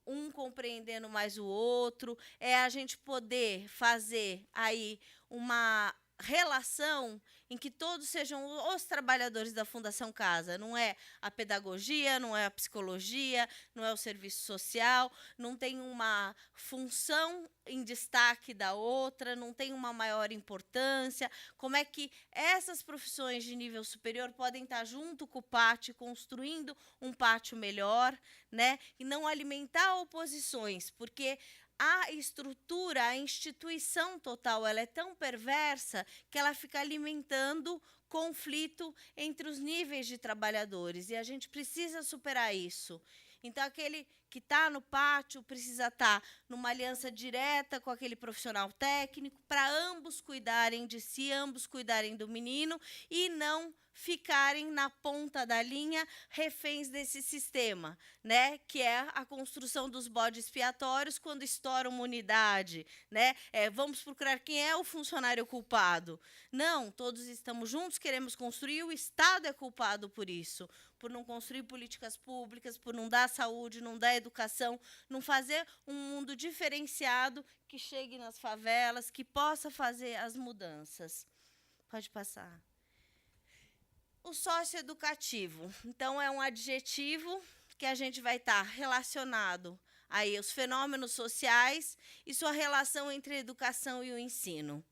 um compreendendo mais o outro, é a gente poder fazer aí uma relação em que todos sejam os trabalhadores da Fundação Casa. Não é a pedagogia, não é a psicologia, não é o serviço social, não tem uma função em destaque da outra, não tem uma maior importância. Como é que essas profissões de nível superior podem estar junto com o pátio, construindo um pátio melhor, né? E não alimentar oposições, porque a estrutura, a instituição total, ela é tão perversa que ela fica alimentando conflito entre os níveis de trabalhadores. E a gente precisa superar isso. Então, aquele que está no pátio precisa estar numa aliança direta com aquele profissional técnico para ambos cuidarem de si, ambos cuidarem do menino e não ficarem na ponta da linha reféns desse sistema, né? Que é a construção dos bodes expiatórios quando estoura uma unidade, né? Vamos procurar quem é o funcionário culpado. Não, todos estamos juntos, queremos construir, o Estado é culpado por isso, por não construir políticas públicas, por não dar saúde, não dar educação, não fazer um mundo diferenciado que chegue nas favelas, que possa fazer as mudanças. Pode passar. O socioeducativo, então, é um adjetivo que a gente vai estar relacionado aí aos fenômenos sociais e sua relação entre a educação e o ensino.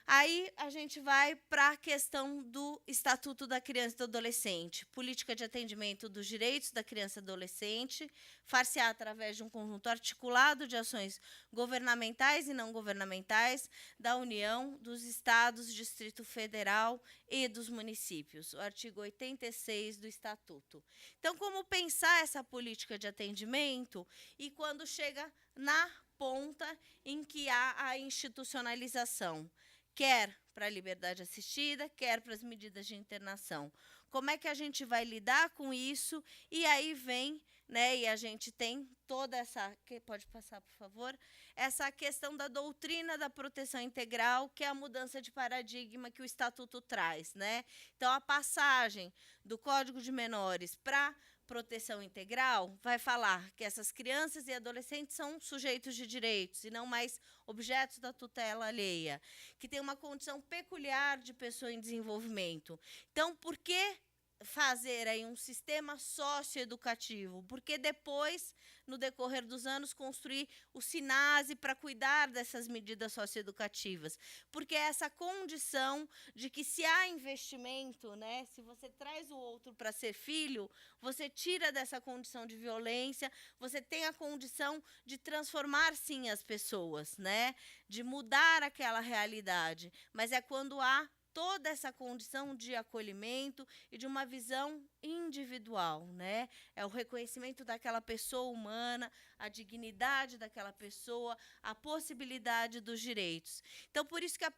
Aí a gente vai para a questão do Estatuto da Criança e do Adolescente, política de atendimento dos direitos da criança e do adolescente, far-se-á através de um conjunto articulado de ações governamentais e não governamentais da União, dos Estados, Distrito Federal e dos municípios, o artigo 86 do Estatuto. Então, como pensar essa política de atendimento e quando chega na ponta em que há a institucionalização, quer para a liberdade assistida, quer para as medidas de internação. Como é que a gente vai lidar com isso? E aí vem, né, e a gente tem toda essa... Pode passar, por favor? Essa questão da doutrina da proteção integral, que é a mudança de paradigma que o Estatuto traz, né? Então, a passagem do Código de Menores para proteção integral vai falar que essas crianças e adolescentes são sujeitos de direitos e não mais objetos da tutela alheia, que tem uma condição peculiar de pessoa em desenvolvimento. Então, por que fazer aí um sistema socioeducativo? Porque depois, no decorrer dos anos, construir o SINASE para cuidar dessas medidas socioeducativas. Porque essa condição de que se há investimento, né, se você traz o outro para ser filho, você tira dessa condição de violência, você tem a condição de transformar, sim, as pessoas, né, de mudar aquela realidade. Mas é quando há toda essa condição de acolhimento e de uma visão individual, né? É o reconhecimento daquela pessoa humana, a dignidade daquela pessoa, a possibilidade dos direitos. Então, por isso que a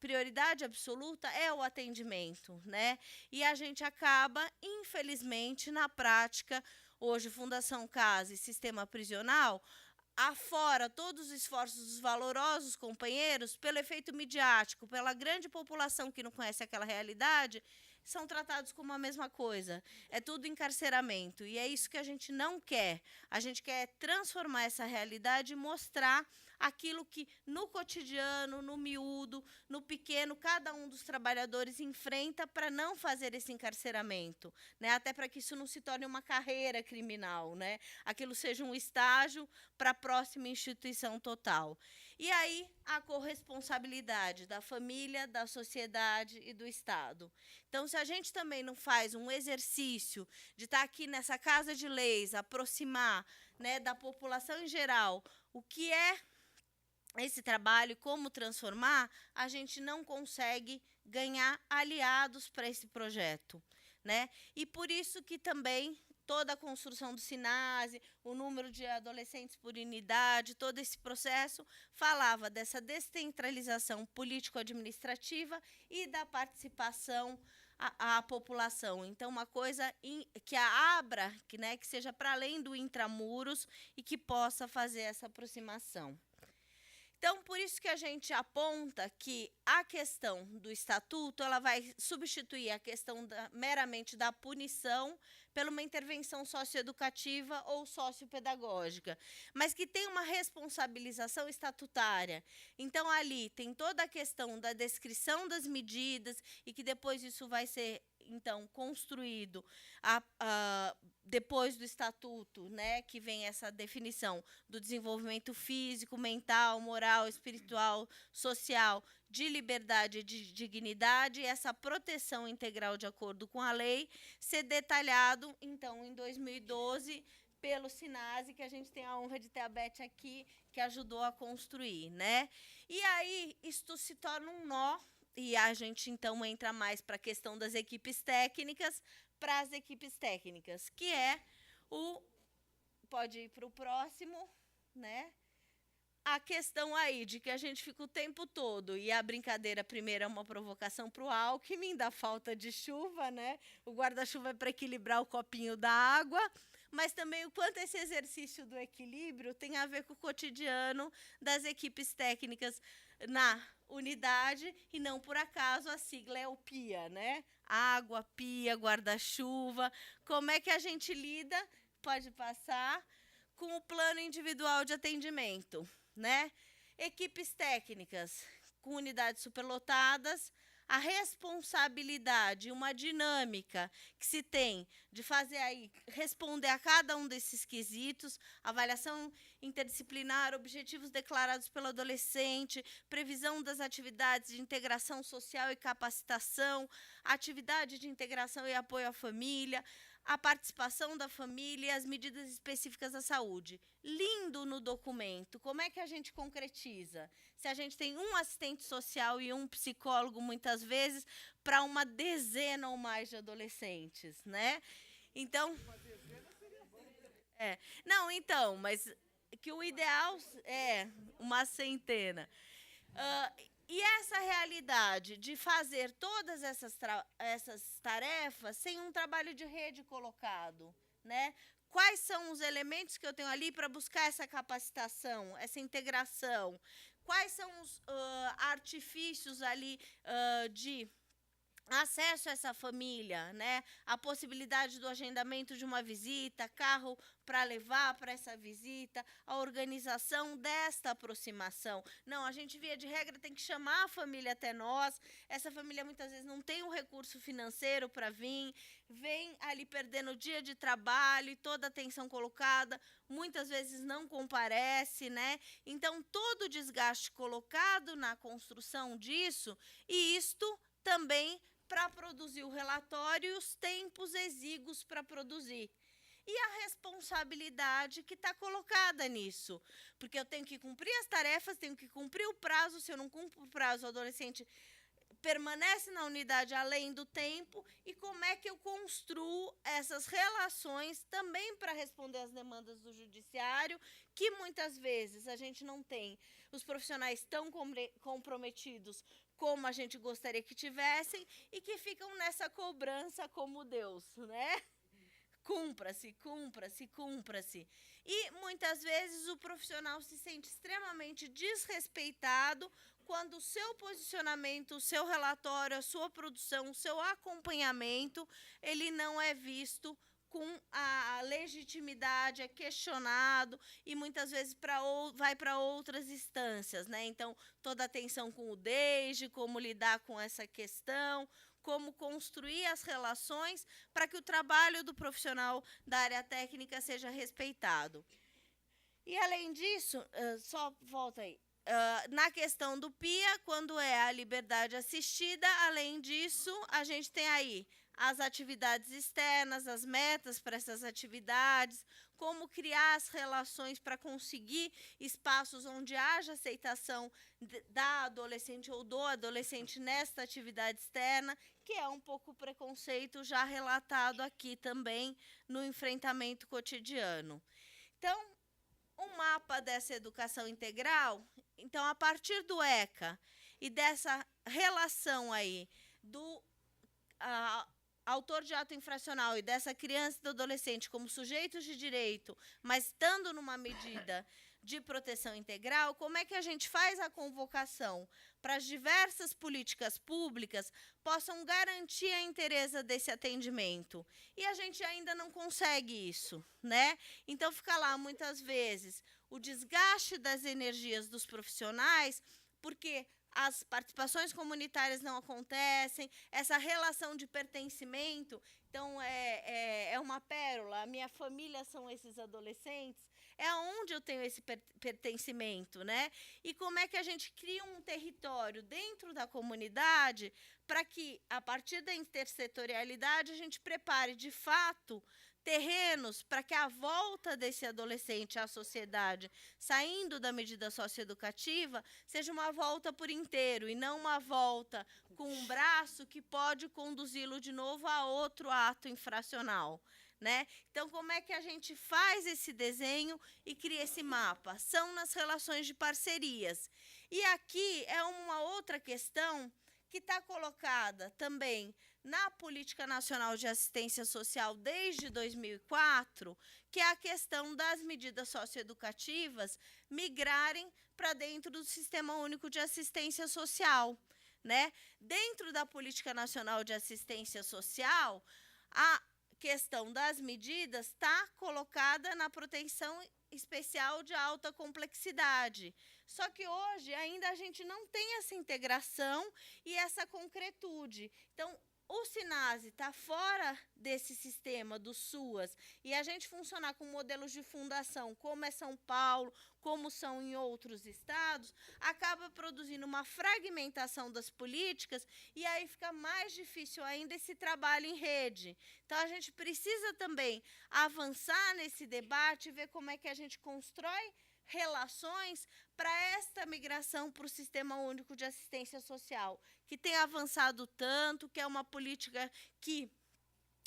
prioridade absoluta é o atendimento, né? E a gente acaba, infelizmente, na prática, hoje, Fundação Casa e Sistema Prisional, afora todos os esforços dos valorosos companheiros, pelo efeito midiático, pela grande população que não conhece aquela realidade, são tratados como a mesma coisa. É tudo encarceramento. E é isso que a gente não quer. A gente quer transformar essa realidade e mostrar aquilo que no cotidiano, no miúdo, no pequeno, cada um dos trabalhadores enfrenta para não fazer esse encarceramento, né? Até para que isso não se torne uma carreira criminal, né? Aquilo seja um estágio para a próxima instituição total. E aí, a corresponsabilidade da família, da sociedade e do Estado. Então, se a gente também não faz um exercício de estar aqui nessa casa de leis, aproximar, né, da população em geral, o que é esse trabalho, como transformar, a gente não consegue ganhar aliados para esse projeto, né? E por isso que também toda a construção do SINASE, o número de adolescentes por unidade, todo esse processo falava dessa descentralização político-administrativa e da participação à população. Então, uma coisa que a abra, né, que seja para além do intramuros e que possa fazer essa aproximação. Então, por isso que a gente aponta que a questão do estatuto ela vai substituir a questão meramente da punição por uma intervenção socioeducativa ou sociopedagógica, mas que tem uma responsabilização estatutária. Então, ali tem toda a questão da descrição das medidas e que depois isso vai ser, então, construído depois do estatuto, né, que vem essa definição do desenvolvimento físico, mental, moral, espiritual, social, de liberdade e de dignidade, e essa proteção integral de acordo com a lei, ser detalhado, então, em 2012, pelo SINASE, que a gente tem a honra de ter a Beth aqui, que ajudou a construir, né? E aí, isto se torna um nó, e a gente, então, entra mais para a questão das equipes técnicas, para as equipes técnicas, que é o... Pode ir para o próximo, né? A questão aí de que a gente fica o tempo todo, e a brincadeira primeiro é uma provocação para o Alckmin, da falta de chuva, né? O guarda-chuva é para equilibrar o copinho da água, mas também o quanto esse exercício do equilíbrio tem a ver com o cotidiano das equipes técnicas na unidade, e não por acaso a sigla é o PIA, né? Água, PIA, guarda-chuva. Como é que a gente lida, pode passar, com o plano individual de atendimento, né? Equipes técnicas com unidades superlotadas, a responsabilidade, uma dinâmica que se tem de fazer aí, responder a cada um desses quesitos, avaliação interdisciplinar, objetivos declarados pelo adolescente, previsão das atividades de integração social e capacitação, atividade de integração e apoio à família, a participação da família e as medidas específicas da saúde. Lindo no documento. Como é que a gente concretiza? Se a gente tem um assistente social e um psicólogo, muitas vezes, para uma dezena ou mais de adolescentes, né? Então... Uma dezena seria bom. Não, então, mas que o ideal é uma centena. E essa realidade de fazer todas essas tarefas sem um trabalho de rede colocado, né? Quais são os elementos que eu tenho ali para buscar essa capacitação, essa integração? Quais são os artifícios ali de acesso a essa família, né? A possibilidade do agendamento de uma visita, carro para levar para essa visita, a organização desta aproximação. Não, a gente, via de regra, tem que chamar a família até nós. Essa família muitas vezes não tem um recurso financeiro para vir, vem ali perdendo o dia de trabalho e toda a atenção colocada, muitas vezes não comparece, né? Então, todo o desgaste colocado na construção disso, e isto também para produzir o relatório e os tempos exíguos para produzir. E a responsabilidade que está colocada nisso. Porque eu tenho que cumprir as tarefas, tenho que cumprir o prazo. Se eu não cumpro o prazo, o adolescente permanece na unidade além do tempo. E como é que eu construo essas relações também para responder às demandas do judiciário, que muitas vezes a gente não tem os profissionais tão comprometidos como a gente gostaria que tivessem, e que ficam nessa cobrança como Deus, né? Cumpra-se, cumpra-se, cumpra-se. E muitas vezes o profissional se sente extremamente desrespeitado quando o seu posicionamento, o seu relatório, a sua produção, o seu acompanhamento, ele não é visto com a legitimidade, é questionado e muitas vezes vai para outras instâncias, né? Então, toda a atenção com o DEIJ, como lidar com essa questão, como construir as relações para que o trabalho do profissional da área técnica seja respeitado. E, além disso, só volta aí, na questão do PIA, quando é a liberdade assistida, além disso, a gente tem aí as atividades externas, as metas para essas atividades, como criar as relações para conseguir espaços onde haja aceitação da adolescente ou do adolescente nesta atividade externa, que é um pouco o preconceito já relatado aqui também no enfrentamento cotidiano. Então, um mapa dessa educação integral, então, a partir do ECA e dessa relação aí do autor de ato infracional e dessa criança e do adolescente como sujeitos de direito, mas estando numa medida de proteção integral, como é que a gente faz a convocação para as diversas políticas públicas possam garantir a inteireza desse atendimento? E a gente ainda não consegue isso, né? Então, fica lá, muitas vezes, o desgaste das energias dos profissionais, porque as participações comunitárias não acontecem, essa relação de pertencimento, então é uma pérola, a minha família são esses adolescentes, é onde eu tenho esse pertencimento, né? E como é que a gente cria um território dentro da comunidade para que, a partir da intersetorialidade, a gente prepare, de fato, terrenos para que a volta desse adolescente à sociedade, saindo da medida socioeducativa, seja uma volta por inteiro e não uma volta com um braço que pode conduzi-lo de novo a outro ato infracional, né? Então, como é que a gente faz esse desenho e cria esse mapa? São nas relações de parcerias. E aqui é uma outra questão que está colocada também na Política Nacional de Assistência Social desde 2004, que é a questão das medidas socioeducativas migrarem para dentro do Sistema Único de Assistência Social, né? Dentro da Política Nacional de Assistência Social, a questão das medidas está colocada na proteção especial de alta complexidade. Só que hoje ainda a gente não tem essa integração e essa concretude. Então, o SINASE está fora desse sistema do SUAS e a gente funcionar com modelos de fundação, como é São Paulo, como são em outros estados, acaba produzindo uma fragmentação das políticas e aí fica mais difícil ainda esse trabalho em rede. Então, a gente precisa também avançar nesse debate e ver como é que a gente constrói relações para esta migração para o Sistema Único de Assistência Social, que tem avançado tanto, que é uma política que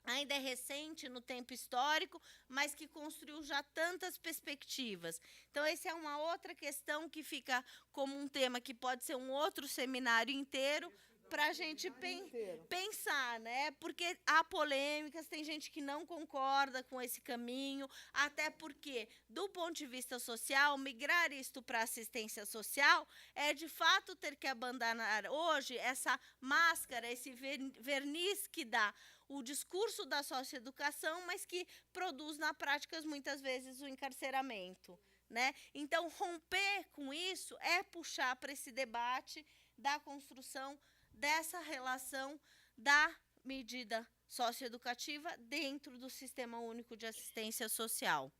ainda é recente no tempo histórico, mas que construiu já tantas perspectivas. Então, essa é uma outra questão que fica como um tema que pode ser um outro seminário inteiro para a gente pensar, né? Porque há polêmicas, tem gente que não concorda com esse caminho, até porque, do ponto de vista social, migrar isto para assistência social é, de fato, ter que abandonar hoje essa máscara, esse verniz que dá o discurso da socioeducação, mas que produz, na prática, muitas vezes, o encarceramento, né? Então, romper com isso é puxar para esse debate da construção dessa relação da medida socioeducativa dentro do Sistema Único de Assistência Social.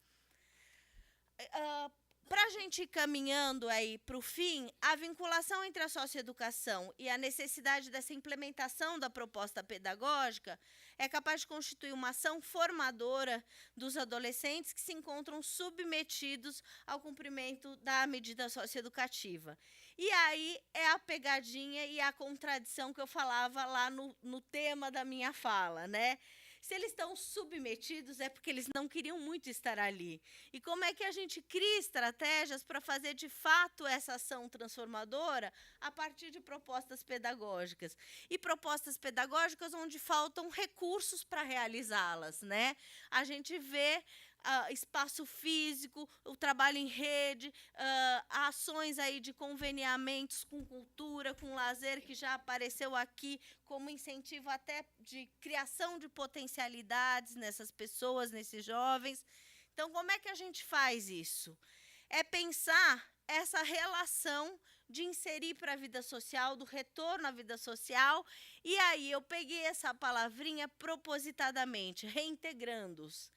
Para a gente ir caminhando aí para o fim, a vinculação entre a socioeducação e a necessidade dessa implementação da proposta pedagógica é capaz de constituir uma ação formadora dos adolescentes que se encontram submetidos ao cumprimento da medida socioeducativa. E aí é a pegadinha e a contradição que eu falava lá no tema da minha fala, né? Se eles estão submetidos, é porque eles não queriam muito estar ali. E como é que a gente cria estratégias para fazer, de fato, essa ação transformadora a partir de propostas pedagógicas? E propostas pedagógicas onde faltam recursos para realizá-las, né? A gente vê espaço físico, o trabalho em rede, ações aí de conveniamentos com cultura, com lazer, que já apareceu aqui como incentivo até de criação de potencialidades nessas pessoas, nesses jovens. Então, como é que a gente faz isso? É pensar essa relação de inserir para a vida social, do retorno à vida social, e aí eu peguei essa palavrinha propositadamente, reintegrando-os.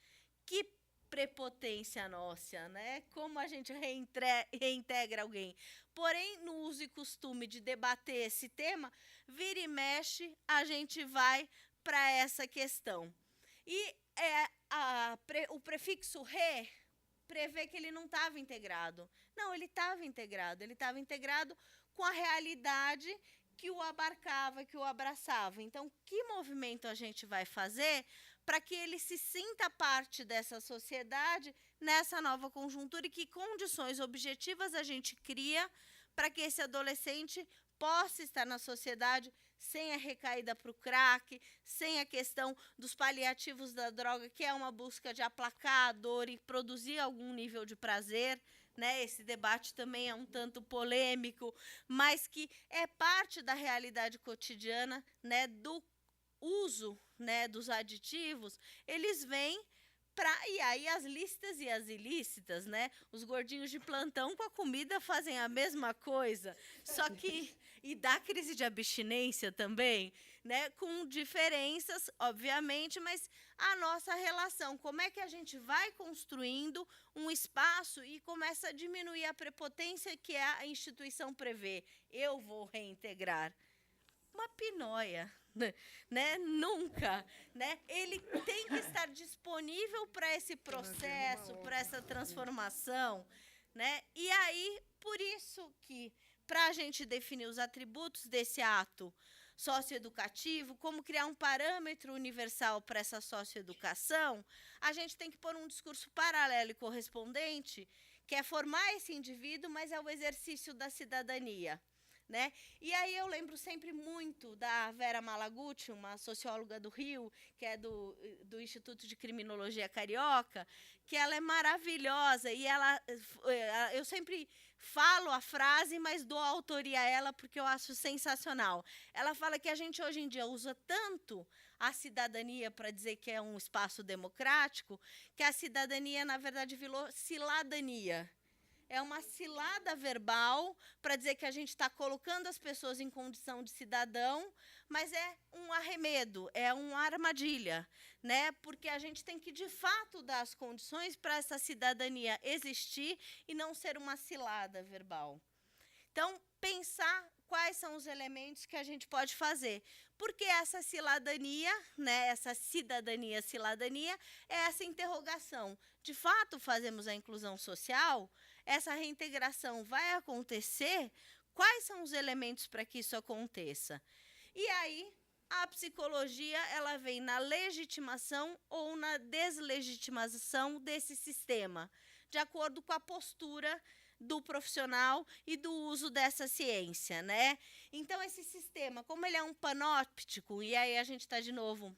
Que prepotência nossa, né? Como a gente reintegra alguém. Porém, no uso e costume de debater esse tema, vira e mexe, a gente vai para essa questão. E o prefixo re prevê que ele não estava integrado. Não, ele estava integrado com a realidade que o abarcava, que o abraçava. Então, que movimento a gente vai fazer para que ele se sinta parte dessa sociedade nessa nova conjuntura e que condições objetivas a gente cria para que esse adolescente possa estar na sociedade sem a recaída para o crack, sem a questão dos paliativos da droga, que é uma busca de aplacar a dor e produzir algum nível de prazer, né? Esse debate também é um tanto polêmico, mas que é parte da realidade cotidiana, né, do uso, né, dos aditivos. Eles vêm e aí as lícitas e as ilícitas, né? Os gordinhos de plantão com a comida fazem a mesma coisa, só que e dá crise de abstinência também, né? Com diferenças, obviamente, mas a nossa relação, como é que a gente vai construindo um espaço e começa a diminuir a prepotência que a instituição prevê. Eu vou reintegrar. Uma pinóia, né? Nunca, né? Ele tem que estar disponível para esse processo, para essa transformação, né? E aí, por isso que, para a gente definir os atributos desse ato socioeducativo, como criar um parâmetro universal para essa socioeducação, a gente tem que pôr um discurso paralelo e correspondente, que é formar esse indivíduo, mas é o exercício da cidadania, né? E aí eu lembro sempre muito da Vera Malaguti, uma socióloga do Rio, que é do Instituto de Criminologia Carioca, que ela é maravilhosa e eu sempre falo a frase, mas dou autoria a ela porque eu acho sensacional. Ela fala que a gente hoje em dia usa tanto a cidadania para dizer que é um espaço democrático, que a cidadania, na verdade, virou ciladania. É uma cilada verbal para dizer que a gente está colocando as pessoas em condição de cidadão, mas é um arremedo, é uma armadilha, né? Porque a gente tem que, de fato, dar as condições para essa cidadania existir e não ser uma cilada verbal. Então, pensar quais são os elementos que a gente pode fazer. Porque essa ciladania, né, essa cidadania, é essa interrogação. De fato, fazemos a inclusão social? Essa reintegração vai acontecer? Quais são os elementos para que isso aconteça? E aí, a psicologia ela vem na legitimação ou na deslegitimação desse sistema, de acordo com a postura do profissional e do uso dessa ciência, né? Então, esse sistema, como ele é um panóptico, e aí a gente está, de novo,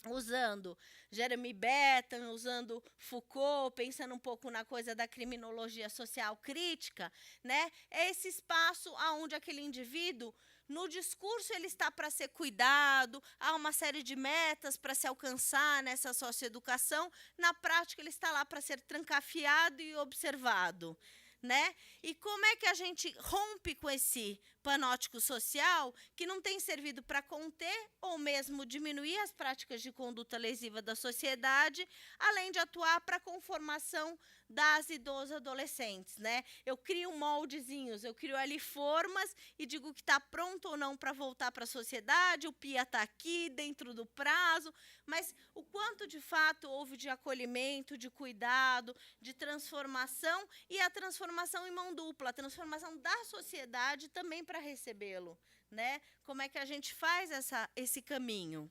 usando Jeremy Bentham, usando Foucault, pensando um pouco na coisa da criminologia social crítica, né? É esse espaço onde aquele indivíduo, no discurso, ele está para ser cuidado, há uma série de metas para se alcançar nessa socioeducação, na prática ele está lá para ser trancafiado e observado, né? E como é que a gente rompe com esse panóptico social que não tem servido para conter ou mesmo diminuir as práticas de conduta lesiva da sociedade, além de atuar para a conformação das e dos adolescentes, né? Eu crio moldezinhos, eu crio ali formas e digo que está pronto ou não para voltar para a sociedade, o PIA está aqui, dentro do prazo, mas o quanto de fato houve de acolhimento, de cuidado, de transformação, e a transformação em mão dupla, a transformação da sociedade também para recebê-lo, né? Como é que a gente faz esse caminho?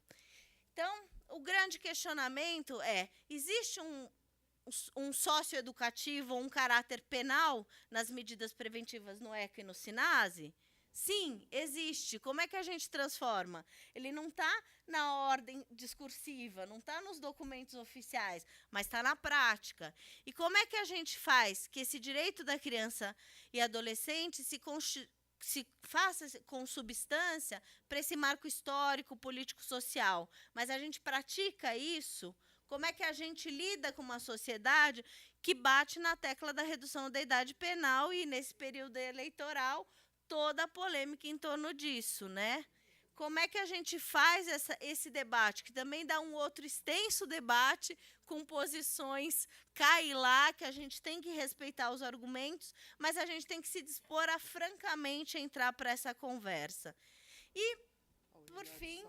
Então, o grande questionamento é: existe um socioeducativo, um caráter penal nas medidas preventivas no ECA e no SINASE? Sim, existe. Como é que a gente transforma? Ele não está na ordem discursiva, não está nos documentos oficiais, mas está na prática. E como é que a gente faz que esse direito da criança e adolescente se faça com substância para esse marco histórico, político, social? Mas a gente pratica isso? Como é que a gente lida com uma sociedade que bate na tecla da redução da idade penal e, nesse período eleitoral, toda a polêmica em torno disso, né? Como é que a gente faz esse debate, que também dá um outro extenso debate com posições cá e lá, que a gente tem que respeitar os argumentos, mas a gente tem que se dispor a francamente entrar para essa conversa. E, por fim,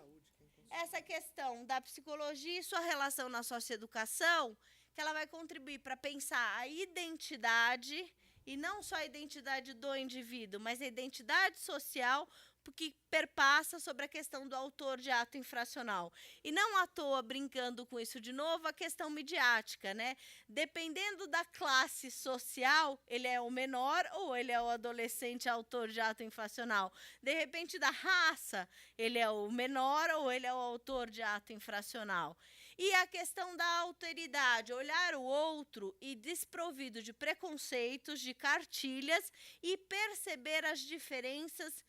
essa questão da psicologia e sua relação na socioeducação, que ela vai contribuir para pensar a identidade, e não só a identidade do indivíduo, mas a identidade social, porque perpassa sobre a questão do autor de ato infracional. E não à toa, brincando com isso de novo, a questão midiática, né? Dependendo da classe social, ele é o menor ou ele é o adolescente autor de ato infracional. De repente, da raça, ele é o menor ou ele é o autor de ato infracional. E a questão da alteridade, olhar o outro e desprovido de preconceitos, de cartilhas, e perceber as diferenças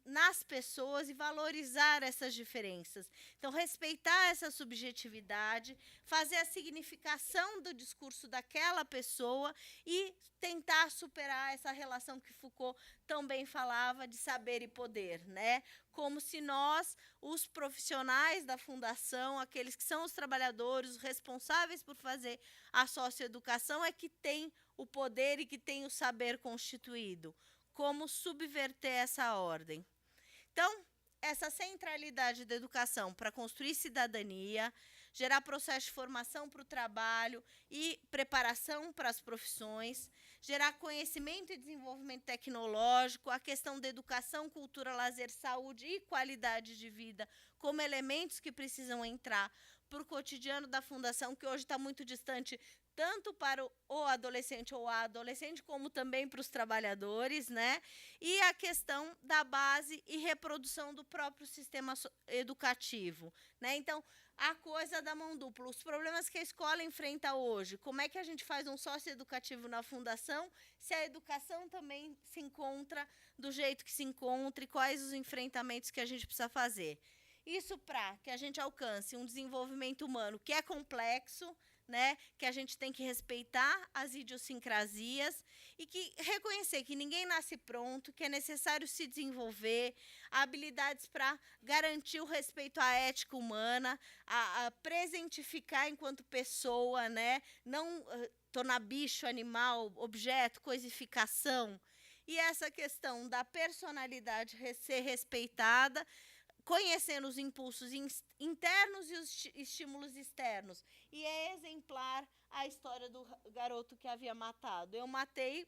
nas pessoas e valorizar essas diferenças. Então, respeitar essa subjetividade, fazer a significação do discurso daquela pessoa e tentar superar essa relação que Foucault também falava de saber e poder, né? Como se nós, os profissionais da fundação, aqueles que são os trabalhadores, os responsáveis por fazer a socioeducação, é que tem o poder e que tem o saber constituído. Como subverter essa ordem? Então, essa centralidade da educação para construir cidadania, gerar processo de formação para o trabalho e preparação para as profissões, gerar conhecimento e desenvolvimento tecnológico, a questão da educação, cultura, lazer, saúde e qualidade de vida como elementos que precisam entrar para o cotidiano da fundação, que hoje está muito distante tanto para o adolescente ou a adolescente, como também para os trabalhadores, né? E a questão da base e reprodução do próprio sistema educativo, né? Então, a coisa da mão dupla, os problemas que a escola enfrenta hoje, como é que a gente faz um socioeducativo na fundação, se a educação também se encontra do jeito que se encontra, e quais os enfrentamentos que a gente precisa fazer. Isso para que a gente alcance um desenvolvimento humano que é complexo, né, que a gente tem que respeitar as idiosincrasias e que reconhecer que ninguém nasce pronto, que é necessário se desenvolver, habilidades para garantir o respeito à ética humana, a presentificar enquanto pessoa, né, não tornar bicho, animal, objeto, coisificação. E essa questão da personalidade ser respeitada, conhecendo os impulsos internos e os estímulos externos. E é exemplar a história do garoto que havia matado. Eu matei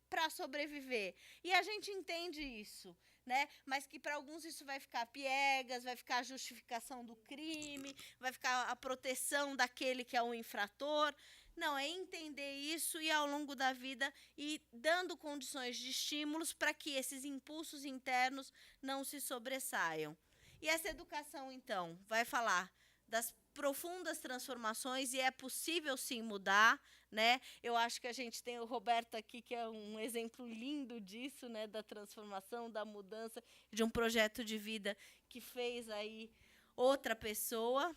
para sobreviver. E a gente entende isso, né? Mas que para alguns isso vai ficar piegas, vai ficar a justificação do crime, vai ficar a proteção daquele que é o infrator. Não, é entender isso e, ao longo da vida, ir dando condições de estímulos para que esses impulsos internos não se sobressaiam. E essa educação, então, vai falar das profundas transformações, e é possível, sim, mudar, né? Eu acho que a gente tem o Roberto aqui, que é um exemplo lindo disso, né? Da transformação, da mudança, de um projeto de vida que fez aí outra pessoa.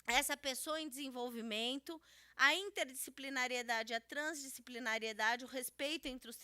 Essa pessoa em desenvolvimento, a interdisciplinariedade, a transdisciplinariedade, o respeito entre os